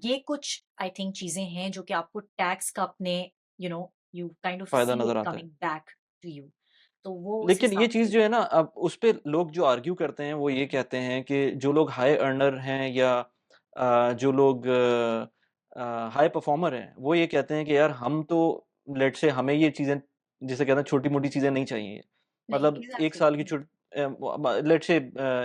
ये कुछ आई थिंक चीज़ें हैं जो कि आपको टैक्स का अपने यू काइंड ऑफ फ़ायदा सी इट नज़र आता है। Coming back to you. तो वो उस लेकिन ये हिसाब चीज़ से जो है ना, अब उस पे लोग जो आर्ग्यू करते हैं वो ये कहते हैं कि जो लोग हाई अर्नर हैं या जो लोग हाई परफॉर्मर हैं, वो ये कहते हैं कि यार हम तो लेट्स से हमें ये चीज़ें जिसे कहते हैं छोटी-मोटी चीज़ें नहीं चाहिए। नहीं, मतलब 1 एग्ज़ैक्टली। साल की लेट्स से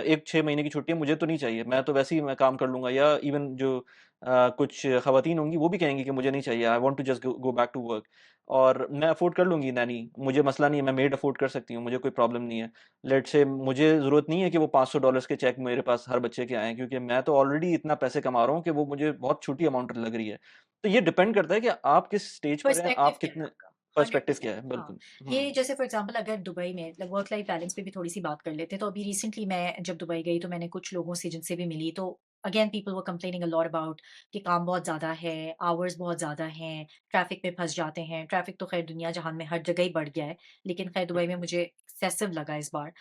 1 6 महीने की छुट्टी है, मुझे तो नहीं चाहिए, मैं तो वैसे ही मैं काम कर लूँगा, या इवन जो कुछ ख़वातीन होंगी वो भी कहेंगी कि मुझे नहीं चाहिए, I want to just go go back to work. और मैं अफ़ोर्ड कर लूँगी नैनी, मुझे मसला नहीं है, मैं मेड अफ़ोर्ड कर सकती हूँ, मुझे कोई प्रॉब्लम नहीं है। लेट्स से मुझे ज़रूरत नहीं है कि वो $500 के चेक मेरे पास हर बच्चे के आएँ, क्योंकि मैं तो ऑलरेडी इतना पैसे कमा रहा हूँ कि वो मुझे बहुत छोटी अमाउंट लग रही है। तो ये डिपेंड करता है कि आप किस स्टेज पर हैं, पर्सपेक्टिव आप क्या है कितने आपका? पर्सपेक्टिव क्या 100%। है, हाँ, बिल्कुल। ये हुँ। जैसे फॉर एग्ज़ाम्पल अगर दुबई में वर्क लाइफ बैलेंस पे भी थोड़ी-सी बात कर लेते हैं, तो अभी रिसेंटली मैं जब दुबई गई तो मैंने कुछ लोगों से जिनसे भी मिली, तो again people were complaining a lot about कि काम बहुत ज़्यादा है, आवर्स बहुत ज़्यादा हैं, ट्रैफिक में फँस जाते हैं। ट्रैफिक तो ख़ैर दुनिया जहान में हर जगह ही बढ़ गया है, लेकिन ख़ैर दुबई में मुझे एक्सेसिव लगा इस बार।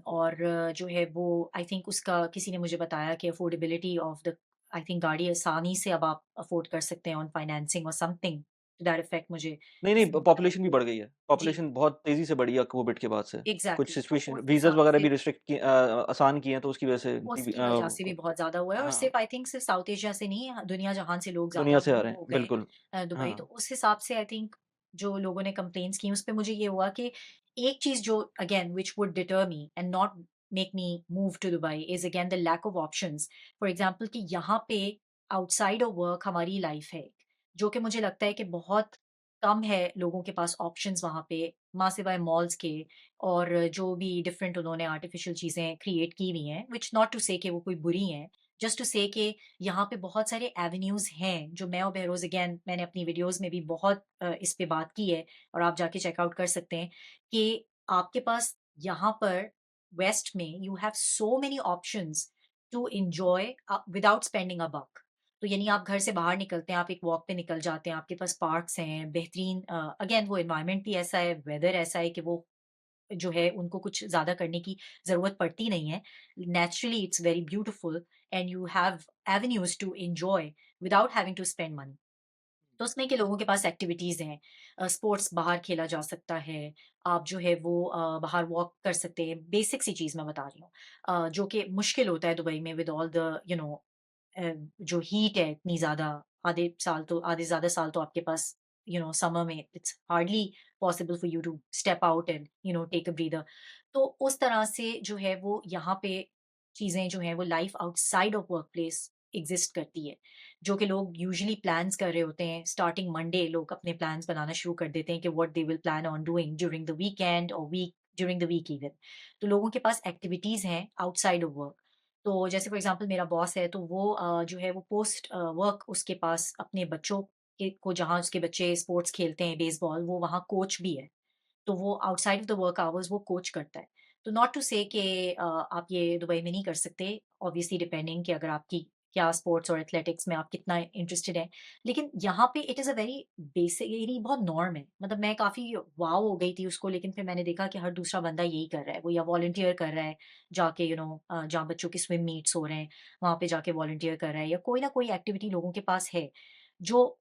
और जो है वो आई थिंक उसका किसी ने मुझे बताया कि affordability of the I think गाड़ी आसानी से अब आप अफ़ोर्ड कर सकते हैं ऑन फाइनेंसिंग और समथिंग टू दैट इफेक्ट मुझे नहीं, नहीं, किसी ने बताया पॉपुलेशन भी तो बढ़ गई है। जी, पॉपुलेशन बहुत तेज़ी से बढ़ी है कोविड के बाद से। कुछ एग्ज़ैक्टली तो सिचुएशन उस वीज़ाज़ हिसाब वगैरह से भी आसान किए हैं, तो उसकी वजह से उसकी वजह से भी बहुत ज़्यादा हुआ है और हाँ, सिर्फ़ आई थिंक सिर्फ़ साउथ एशिया से नहीं, दुनिया जहान से लोग ज़्यादा दुनिया से आ मूव रहे हैं, हो गए बिल्कुल। दुबई। तो हाँ। उस हिसाब से आई थिंक जो लोगों ने कंप्लेंट्स की, उस पे मुझे ये हुआ कि एक चीज़ जो again which would deter me and not make me move to Dubai is again the lack of options. For example कि यहाँ पे आउटसाइड ऑफ वर्क हमारी लाइफ़ है, जो कि मुझे लगता है कि बहुत कम है लोगों के पास ऑप्शंस वहाँ पे, माँ सिवाय मॉल्स के और जो भी डिफरेंट उन्होंने आर्टिफिशियल चीज़ें क्रिएट की हुई हैं, व्हिच नॉट टू से कि वो कोई बुरी हैं, जस्ट टू से कि यहाँ पे बहुत सारे एवेन्यूज़ हैं, जो मैं और बहरोज़ अगेन मैंने अपनी वीडियोज़ में भी बहुत इस पे बात की है और आप जाके चेकआउट कर सकते हैं कि आपके पास यहाँ पर वेस्ट में you have so many options to enjoy without spending a buck. तो यानी आप घर से बाहर निकलते हैं, आप एक वॉक पे निकल जाते हैं, आपके पास पार्क्स हैं, बेहतरीन अगेन वो एनवायरनमेंट भी ऐसा है, वेदर ऐसा है कि वो जो है उनको कुछ ज़्यादा करने की ज़रूरत पड़ती नहीं है। Naturally it's very beautiful and you have avenues to enjoy without having to spend money. तो उसमें के लोगों के पास एक्टिविटीज़ हैं, स्पोर्ट्स बाहर खेला जा सकता है, आप जो है वो बाहर वॉक कर सकते हैं, बेसिक सी चीज़ मैं बता रही हूँ। जो कि मुश्किल होता है दुबई में विद ऑल द जो हीट है इतनी ज़्यादा, आधे ज़्यादा साल तो आपके पास समर में it's hardly possible for you to step out and take a breather. तो उस तरह से जो है वो यहाँ पे चीज़ें जो हैं वो life outside of work place exist करती है, जो कि लोग यूजुअली प्लान्स कर रहे होते हैं। स्टार्टिंग मंडे लोग अपने प्लान्स बनाना शुरू कर देते हैं कि what they will plan on doing during the weekend और ड्यूरिंग द वीक इवन। तो लोगों के पास एक्टिविटीज़ हैं आउटसाइड ऑफ वर्क। तो जैसे फॉर एग्ज़ाम्पल मेरा बॉस है तो वो जो है वो पोस्ट वर्क उसके पास अपने बच्चों के को जहाँ उसके बच्चे स्पोर्ट्स खेलते हैं बेसबॉल, वो वहाँ कोच भी है। तो वो outside of the work hours वो कोच करता है। तो नॉट टू से कि आप ये दुबई में नहीं कर सकते, ऑब्वियसली डिपेंडिंग कि अगर आपकी क्या स्पोर्ट्स और एथलेटिक्स में आप कितना इंटरेस्टेड हैं। लेकिन यहाँ पे it is a very basic, यानी बहुत नॉर्म है। मतलब मैं काफ़ी वॉव हो गई थी उसको, लेकिन फिर मैंने देखा कि हर दूसरा बंदा यही कर रहा है। वो या वॉलंटियर कर रहा है जाके जहाँ बच्चों की स्विम मीट्स हो रहे हैं, वहाँ पे जाके वॉलंटियर कर रहा है या कोई ना कोई एक्टिविटी लोगों के पास है, जो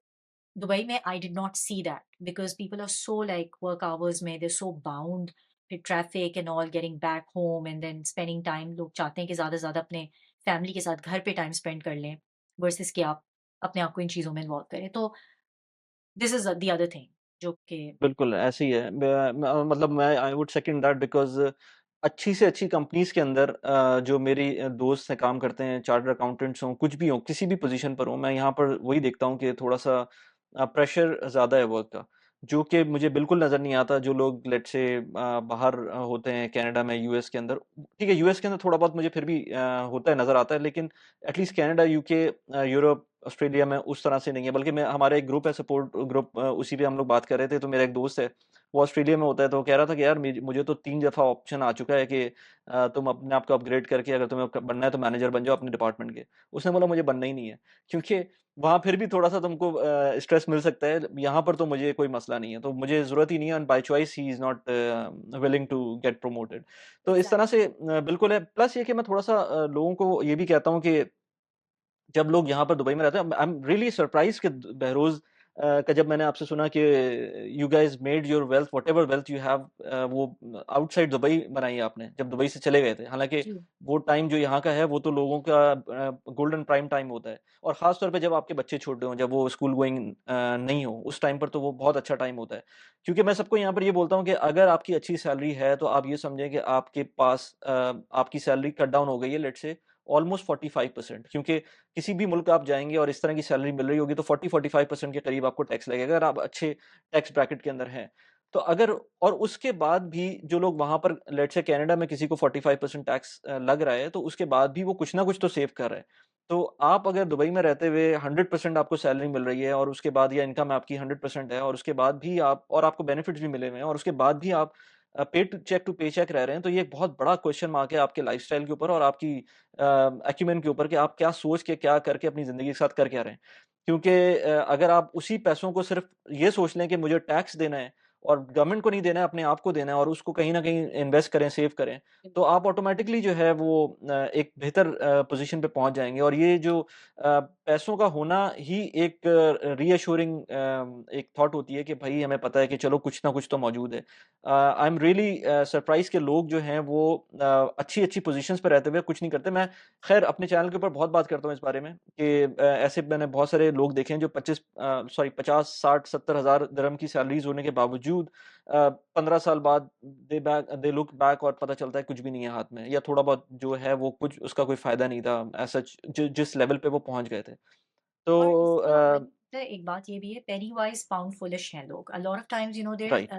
Dubai में I did not see that because people are so like work hours में they're so bound with traffic and all getting back home and then spending time। लोग चाहते हैं कि ज़्यादा से ज़्यादा अपने फैमिली के साथ घर पे टाइम स्पेंड कर लें वर्सेस कि आप अपने आप को इन चीज़ों में इन्वॉल्व करें। तो this is the other thing जो कि बिल्कुल, ऐसे ही है। मतलब मैं I would second that because अच्छी से अच्छी कंपनीज़ के अंदर जो मेरी दोस्त हैं काम करते हैं, चार्टर्ड अकाउंटेंट्स हों, कुछ भी हों, किसी भी पोज़ीशन पर हों, मैं यहाँ पर वही देखता हूँ कि थोड़ा-सा प्रेशर ज़्यादा है वर्क का, जो कि मुझे बिल्कुल नज़र नहीं आता। जो लोग लेट्स से बाहर होते हैं कनाडा में, यूएस के अंदर, ठीक है, यूएस के अंदर थोड़ा बहुत मुझे फिर भी होता है, नज़र आता है, लेकिन at least Canada, UK, Europe, Australia में उस तरह से नहीं है। बल्कि मैं हमारा एक ग्रुप है, सपोर्ट ग्रुप, उसी पे हम लोग बात कर रहे थे, तो मेरा एक दोस्त है, वो ऑस्ट्रेलिया में होता है, तो वो कह रहा था कि यार मुझे तो 3 दफ़ा ऑप्शन आ चुका है कि तुम अपने आप को अपग्रेड करके अगर तुम्हें बनना है तो मैनेजर बन जाओ अपने डिपार्टमेंट के। उसने बोला मुझे बनना ही नहीं है, क्योंकि वहाँ फिर भी थोड़ा-सा तुमको स्ट्रेस मिल सकता है, यहाँ पर तो मुझे कोई मसला नहीं है, तो मुझे ज़रूरत ही नहीं है, एंड बाय चॉइस ही is not willing to get promoted. तो इस तरह एग्जैक्टली। से बिल्कुल है, प्लस ये कि मैं थोड़ा-सा लोगों को ये भी कहता हूँ कि जब लोग यहाँ पर दुबई में रहते हैं, आई एम रियली सरप्राइज़्ड कि बहरोज़ का जब मैंने आपसे सुना कि you guys made your wealth whatever wealth you have, वो आउटसाइड दुबई बनाई आपने, जब दुबई से चले गए थे। हालाँकि जी। वो टाइम जो यहाँ का है, वो तो लोगों का गोल्डन प्राइम टाइम होता है, और ख़ास तौर पे जब आपके बच्चे छोटे हों, जब वो स्कूल गोइंग नहीं हो, उस टाइम पर तो वो बहुत अच्छा टाइम होता है। क्योंकि मैं सबको यहाँ पर ये बोलता हूँ कि अगर आपकी अच्छी सैलरी है, तो आप ये समझें कि आपके पास आपकी सैलरी कट डाउन हो गई है, लेट्स से ऑलमोस्ट 45%, क्योंकि किसी भी मुल्क आप जाएँगे और इस तरह की सैलरी मिल रही होगी, तो 40-45% के करीब आपको टैक्स लगेगा, अगर आप अच्छे टैक्स ब्रैकेट के अंदर हैं। तो अगर और उसके बाद भी जो लोग वहाँ पर, लेट्स से कनाडा में किसी को 45% टैक्स लग रहा है, तो उसके बाद भी वो कुछ ना कुछ तो सेव कर रहा है। तो आप अगर दुबई में रहते हुए 100% आपको सैलरी मिल रही है, और उसके बाद या इनकम आपकी 100% है, और उसके बाद भी आप, और आपको बेनिफिट्स भी मिले हुए हैं, और उसके बाद भी आप पे टू पेचेक रह रहे हैं, तो ये एक बहुत बड़ा क्वेश्चन मार्क है आपके लाइफ़स्टाइल के ऊपर और आपकी एक्यूमेन के ऊपर, कि आप क्या सोच के, क्या करके अपनी ज़िंदगी के साथ कर क्या रहे हैं। क्योंकि अगर आप उसी पैसों को सिर्फ़ ये सोच लें कि मुझे टैक्स देना है और गवर्नमेंट को नहीं देना है, अपने आप को देना है, और उसको कहीं न कहीं इन्वेस्ट करें, सेव करें, तो आप ऑटोमैटिकली जो है वो एक बेहतर पोज़ीशन पे पहुँच जाएँगे, और ये जो पैसों का होना ही एक रीअश्योरिंग एक थॉट होती है कि भई हमें पता है कि चलो कुछ ना कुछ तो मौजूद है। आई एम रियली सरप्राइज़ कि लोग जो हैं वो अच्छी-अच्छी पोज़ीशंस पे रहते हुए कुछ नहीं करते। मैं ख़ैर अपने चैनल के ऊपर बहुत बात करता हूँ इस बारे में कि ऐसे मैंने बहुत सारे लोग देखे हैं जो 50, 60, 70 हज़ार दिरहम की सैलरीज़ होने के बावजूद 15 साल बाद दे लुक बैक और पता चलता है कुछ भी नहीं है हाथ में, या थोड़ा बहुत जो है वो कुछ उसका कोई फ़ायदा नहीं था एज़ सच, जिस लेवल पे वो पहुँच गए थे। तो और इसका मुझे लगता है एक बात ये भी है, पेनी वाइज़ पाउंड फुलिश हैं लोग। A lot of times right,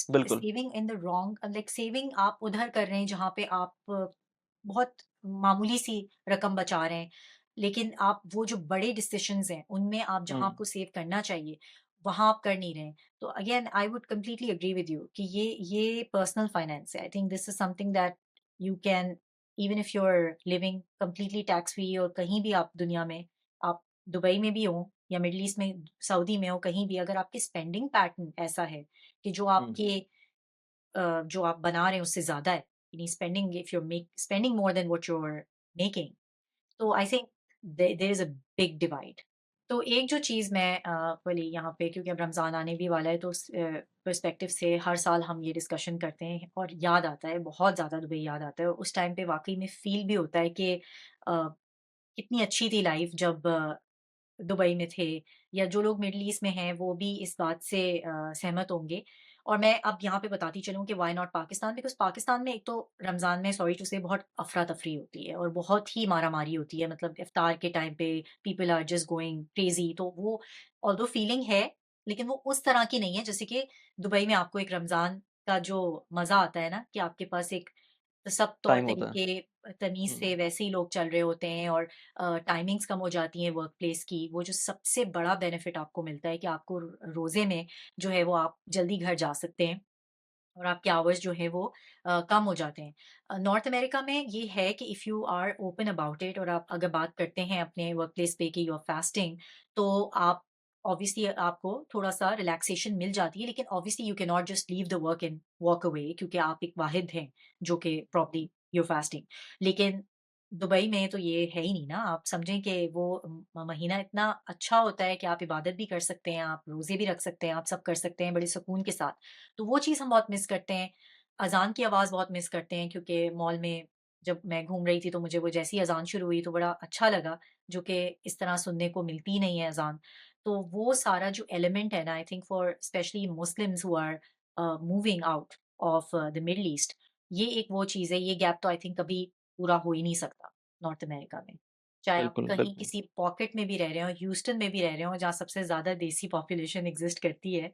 बिल्कुल। Saving in the wrong, like saving आप उधर कर रहे हैं जहाँ पे आप बहुत मामूली सी रकम बचा रहे हैं। लेकिन आप वो जो बड़े डिसीज़न्स हैं, उनमें आप हुँ, जहाँ आपको सेव करना चाहिए, वहाँ आप कर नहीं रहे हैं। तो again I would completely agree with you कि ये पर्सनल फाइनेंस है। I think this is something that you can, even if you are living completely tax free, और कहीं भी आप दुनिया में, आप दुबई में भी हो या मिडल ईस्ट में, सऊदी में हो, कहीं भी अगर आपकी स्पेंडिंग पैटर्न ऐसा है कि जो हुँ, आपके जो आप बना रहे हैं उससे ज़्यादा है, यानी spending, if you are spending more than what you are making, तो I think there is a big divide. तो एक जो चीज़ मैं बोली यहाँ पे, क्योंकि अब रमज़ान आने भी वाला है, तो उस पर्सपेक्टिव से हर साल हम ये डिस्कशन करते हैं और याद आता है, बहुत ज़्यादा दुबई याद आता है, और उस टाइम पे वाक़ई में फ़ील भी होता है कि कितनी अच्छी थी लाइफ़ जब दुबई में थे, या जो लोग मिडल ईस्ट में हैं वो भी इस बात से सहमत होंगे। और मैं अब यहाँ पे बताती चलूँ कि why not Pakistan, because Pakistan में एक तो रमज़ान में, सॉरी टू से, बहुत अफ़रा-तफ़री होती है और बहुत ही मारा-मारी होती है। मतलब इफ्तार के टाइम पे people are just going crazy, तो वो ऑल्दो फीलिंग है, लेकिन वो उस तरह की नहीं है जैसे कि दुबई में आपको एक रमज़ान का जो मज़ा आता है ना, कि आपके पास एक सब तौर टाइम होता है। तरीके तमीज़ हुँ, से वैसे ही लोग चल रहे होते हैं, और टाइमिंग्स कम हो जाती हैं वर्क प्लेस की। वो जो सबसे बड़ा बेनिफिट आपको मिलता है कि आपको रोज़े में जो है वो आप जल्दी घर जा सकते हैं, और आपके आवर्स जो है वो कम हो जाते हैं। नॉर्थ अमेरिका में ये है कि if you are open about it, और आप अगर बात करते हैं अपने वर्क प्लेस पे कि यू आर फास्टिंग, तो आप ऑब्वियसली आपको थोड़ा-सा रिलैक्सेशन मिल जाती है, लेकिन obviously you can not just leave the work and walk away, क्योंकि आप एक वाहिद हैं जो कि प्रॉपर्ली यू आर फास्टिंग। लेकिन दुबई में तो ये है ही नहीं ना, आप समझें कि वो महीना इतना अच्छा होता है कि आप इबादत भी कर सकते हैं, आप रोज़े भी रख सकते हैं, आप सब कर सकते हैं बड़े सुकून के साथ। तो वो चीज़ हम बहुत मिस करते हैं। अज़ान की आवाज़ बहुत मिस करते हैं, क्योंकि मॉल में जब मैं घूम रही थी तो मुझे वो जैसे ही अज़ान शुरू हुई तो बड़ा अच्छा लगा, जो कि इस तरह सुनने को मिलती ही नहीं है अज़ान। तो वो सारा जो एलिमेंट है ना, I think for especially Muslims who are moving out of the Middle East, ये एक वो चीज़ है, ये गैप तो आई थिंक कभी पूरा हो ही नहीं सकता नॉर्थ अमेरिका में। चाहे आप बिल्कुल, कहीं बिल्कुल। किसी पॉकेट में भी रह रहे हो, ह्यूस्टन में भी रह रहे हो जहाँ सबसे ज़्यादा देसी पॉपुलेशन एग्ज़िस्ट करती है।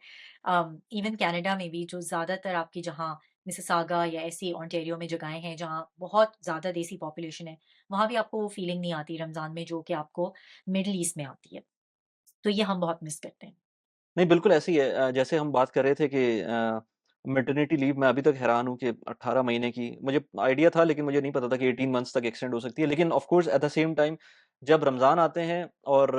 इवन कनाडा में भी जो ज़्यादातर आपकी जहाँ मिसिसागा या ऐसी ओंटारियो में जगहें हैं जहाँ बहुत ज़्यादा देसी पॉपुलेशन है, वहाँ भी आपको वो फीलिंग नहीं आती रमज़ान में जो कि आपको मिडल ईस्ट में आती है। तो ये हम बहुत मिस करते हैं। नहीं, बिल्कुल ऐसे ही है, जैसे हम बात कर रहे थे कि मैटरनिटी लीव मैं अभी तक हैरान हूँ कि 18 महीने की मुझे आइडिया था, लेकिन मुझे नहीं पता था कि 18 मंथ्स तक एक्सटेंड हो सकती है। लेकिन of course at the same time जब रमज़ान आते हैं और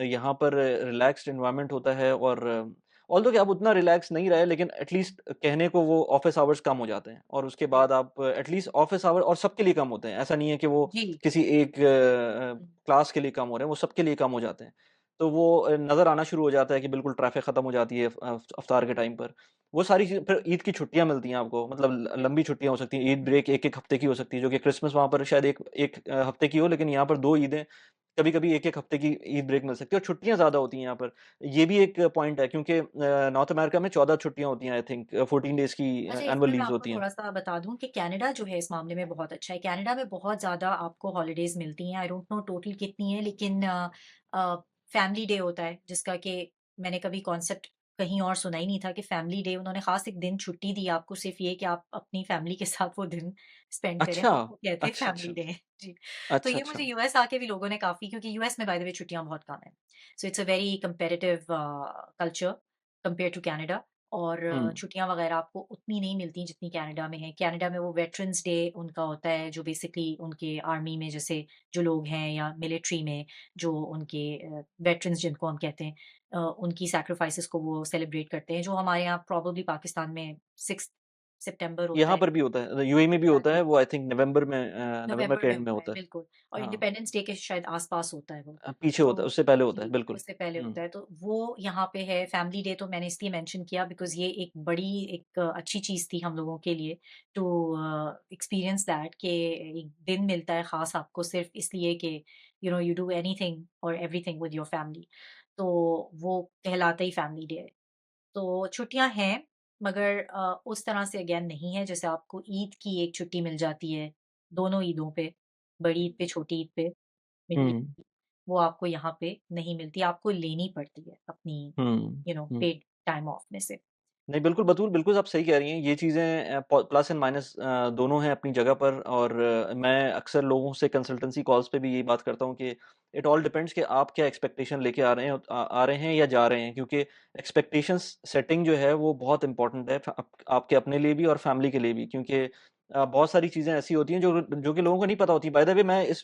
यहाँ पर रिलैक्स्ड एनवायरनमेंट होता है, और ऑल्दो कि अब उतना रिलैक्स नहीं रहे, लेकिन एटलीस्ट कहने को वो ऑफ़िस आवर्स कम हो जाते हैं, और उसके बाद आप एटलीस्ट ऑफ़िस आवर और सबके लिए कम होते हैं। ऐसा नहीं है कि वो जी। किसी एक क्लास के लिए कम हो रहे हैं, वो सबके लिए कम हो जाते हैं। तो वो नज़र आना शुरू हो जाता है कि बिल्कुल ट्रैफ़िक ख़त्म हो जाती है इफ्तार के टाइम पर। वो सारी चीज़ें, फिर ईद की छुट्टियाँ मिलती हैं आपको, मतलब लंबी छुट्टियाँ हो सकती हैं, ईद ब्रेक 1-1 हफ़्ते की हो सकती है, जो कि क्रिसमस वहाँ पर शायद 1 हफ़्ते की हो, लेकिन यहाँ पर 2 ईदें कभी-कभी 1-1 हफ़्ते की ईद ब्रेक मिल सकती है, और छुट्टियाँ ज़्यादा होती हैं यहाँ पर। ये भी एक पॉइंट है, क्योंकि नॉर्थ अमेरिका में 14 छुट्टियाँ होती हैं, आई थिंक 14 डेज़ की अच्छा, एनुअल इसमें मैं लीव्स आपको होती हैं। थोड़ा-सा बता दूँ कि कनाडा जो है इस मामले में बहुत अच्छा है। कनाडा में बहुत ज़्यादा आपको हॉलिडेज़ मिलती हैं। आई डोंट नो टोटल कितनी है, लेकिन फैमिली डे होता है जिसका कि मैंने कभी कॉन्सेप्ट कहीं और सुना ही नहीं था कि फैमिली डे उन्होंने ख़ास एक दिन छुट्टी दी आपको, सिर्फ़ ये कि आप अपनी फैमिली के साथ वो दिन स्पेंड करें, अच्छा! उसको कहते हैं अच्छा, फैमिली अच्छा। डे। जी। तो अच्छा, ये मुझे अच्छा। यूएस आके भी लोगों ने काफ़ी, क्योंकि यूएस में बाय द वे छुट्टियाँ बहुत कम हैं। So it's a very comparative culture compare to Canada. और हुँ। छुट्टियाँ वगैरह आपको उतनी नहीं मिलती जितनी कनाडा में है। कनाडा में वो वेटरन्स डे उनका होता है, जो बेसिकली उनके आर्मी में जैसे जो लोग हैं, या मिलिट्री में जो उनके वेटरन्स जिनको हम कहते हैं, उनकी सैक्रिफाइसेस को वो सेलिब्रेट करते हैं, जो हमारे यहाँ प्रोबेबली पाकिस्तान में 6 सितंबर होता यहाँ है। पर भी होता है, यूएई में भी होता है, एग्ज़ैक्टली। वो आई थिंक नवंबर नवंबर के में एंड में होता है, होता है। बिल्कुल। और हाँ, इंडिपेंडेंस डे के शायद आस-पास होता है वो। पीछे तो होता है, उससे पहले होता है, जी, बिल्कुल। उससे पहले हुँ। होता है। तो वो यहाँ पे है। फैमिली डे तो मैंने इसलिए मेंशन किया बिकॉज़ ये एक बड़ी एक अच्छी चीज़ थी हम लोगों के लिए टू एक्सपीरियंस दैट, कि एक दिन मिलता है ख़ास आपको सिर्फ़ इसलिए कि यू डू एनीथिंग और एवरीथिंग विद योर फैमिली। तो वो कहलाता ही फैमिली डे है। तो छुट्टियाँ हैं, मगर उस तरह से अगेन नहीं है जैसे आपको ईद की एक छुट्टी मिल जाती है, दोनों ईदों पे, बड़ी ईद पे, छोटी ईद पे, मिडल ईद हुँ, पे, वो आपको यहाँ पे नहीं मिलती, आपको लेनी पड़ती है अपनी हुँ, हुँ। पेड टाइम ऑफ में से। नहीं, बिल्कुल, बिल्कुल आप सही कह रही हैं। ये चीज़ें प प्लस एंड माइनस दोनों हैं अपनी जगह पर, और मैं अक्सर लोगों से कंसल्टेंसी कॉल्स पे भी यही बात करता हूँ कि इट ऑल डिपेंड्स कि आप क्या एक्सपेक्टेशन लेके आ रहे हैं, आ रहे हैं या जा रहे हैं। क्योंकि एक्सपेक्टेशंस सेटिंग जो है वो बहुत इम्पोर्टेंट है, आपके अपने लिए भी और फैमिली के लिए भी। क्योंकि बहुत सारी चीज़ें ऐसी होती हैं जो कि लोगों को नहीं पता होती। बाय द वे, मैं इस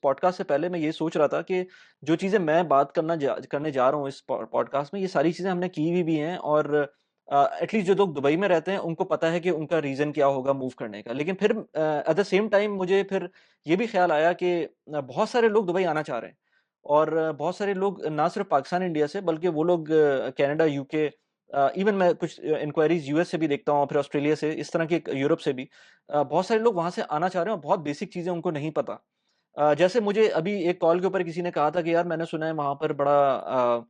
पॉडकास्ट से पहले मैं ये सोच रहा था कि जो चीज़ें मैं बात करने जा रहा हूँ इस पॉडकास्ट में, ये सारी चीज़ें हमने की हुई भी हैं, और एटलीस्ट जो लोग दुबई में रहते हैं, उनको पता है कि उनका रीज़न क्या होगा मूव करने का। लेकिन फिर एट द सेम टाइम मुझे फिर ये भी ख़्याल आया कि बहुत सारे लोग दुबई आना चाह रहे हैं, और बहुत सारे लोग ना सिर्फ़ पाकिस्तान, इंडिया से, बल्कि वो लोग कनाडा, यूके, इवन मैं कुछ इंक्वायरीज़ यूएस से भी देखता हूँ, फिर ऑस्ट्रेलिया से, इस तरह के यूरोप से भी। बहुत सारे लोग वहाँ से आना चाह रहे हैं, और बहुत बेसिक चीज़ें उनको नहीं पता। जैसे मुझे अभी एक कॉल के ऊपर किसी ने कहा था कि यार, मैंने सुना है वहाँ पर बड़ा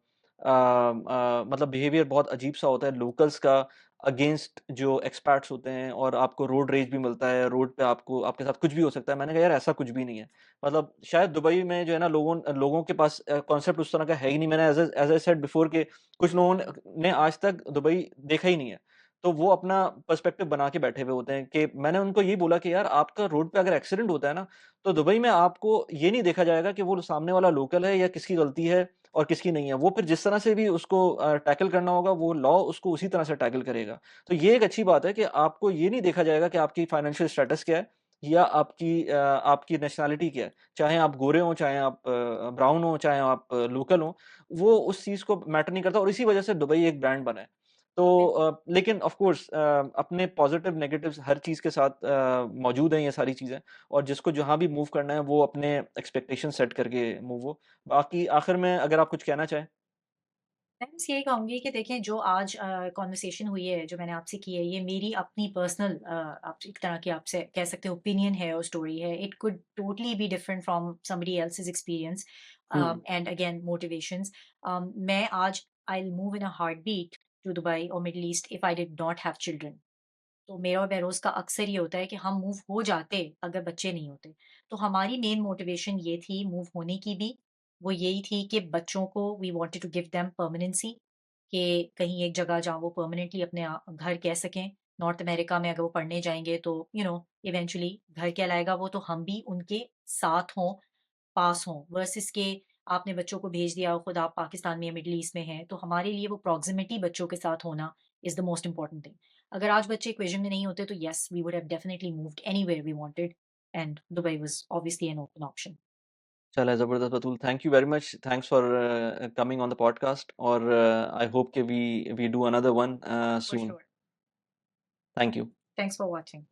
मतलब बिहेवियर बहुत अजीब-सा होता है लोकल्स का अगेंस्ट जो एक्सपैट्स होते हैं, और आपको रोड रेज भी मिलता है, रोड पे आपको आपके साथ कुछ भी हो सकता है। मैंने कहा यार, ऐसा कुछ भी नहीं है। मतलब शायद दुबई में जो है ना, लोगों के पास कॉन्सेप्ट उस तरह का है ही नहीं। मैंने एज़ आई सेड बिफोर के कुछ लोगों ने आज तक दुबई देखा ही नहीं है। तो वो अपना पर्सपेक्टिव बना के बैठे हुए होते हैं कि मैंने उनको यही बोला कि यार, आपका रोड पे अगर एक्सीडेंट होता है ना, तो दुबई में आपको ये नहीं देखा जाएगा कि वो सामने वाला लोकल है या किसकी गलती है और किसकी नहीं है। वो फिर जिस तरह से भी उसको टैकल करना होगा, वो लॉ उसको उसी तरह से टैकल करेगा। तो ये एक अच्छी बात है कि आपको ये नहीं देखा जाएगा कि आपकी फाइनेंशियल स्टेटस क्या है, या आपकी नेशनैलिटी क्या है। चाहे आप गोरे हों, चाहे आप ब्राउन हों, चाहे आप लोकल हों, वो उस चीज़ को मैटर नहीं करता, और इसी वजह से दुबई एक ब्रांड बना है। तो लेकिन ऑफ़ कोर्स अपने पॉज़िटिव नेगेटिव्स हर चीज़ के साथ मौजूद हैं ये सारी चीज़ें, और जिसको जहाँ भी मूव करना है, वो अपने एक्सपेक्टेशन सेट करके मूव हो। बाकी आखिर में अगर आप कुछ कहना चाहें? मैं बस यही कहूँगी कि देखें, जो आज कन्वर्सेशन हुई है, जो मैंने आपसे की है, ये मेरी अपनी पर्सनल आप एक तरह की आपसे कह सकते हो ओपिनियन है और स्टोरी है। It could totally be different from somebody else's experience hmm, and again motivations. मैं आज I will move in a heartbeat to Dubai और Middle East if I did not have children. तो मेरा और बहरोज़ का अक्सर ये होता है कि हम मूव हो जाते अगर बच्चे नहीं होते। तो हमारी मेन मोटिवेशन ये थी मूव होने की भी, वो यही थी कि बच्चों को we wanted to give them permanency, कि कहीं एक जगह जहाँ वो परमानेंटली अपने घर कह सकें। नॉर्थ अमेरिका में अगर वो पढ़ने जाएँगे तो इवेंचुअली घर कहलाएगा वो, तो हम भी उनके साथ हों, पास हों, वर्सेस के आपने बच्चों को भेज दिया और खुद आप पाकिस्तान में या मिडल ईस्ट में हैं, तो हमारे लिए वो प्रॉक्सिमिटी बच्चों के साथ होना is the most important thing. अगर आज बच्चे इक्वेशन में नहीं होते तो yes, we would have definitely moved anywhere we wanted, and Dubai was obviously an open option. चला है ज़बरदस्त Batool, thank you very much, thanks for coming on the podcast और आई होप कि we do another one For soon. sure. Thank you. Thanks for watching.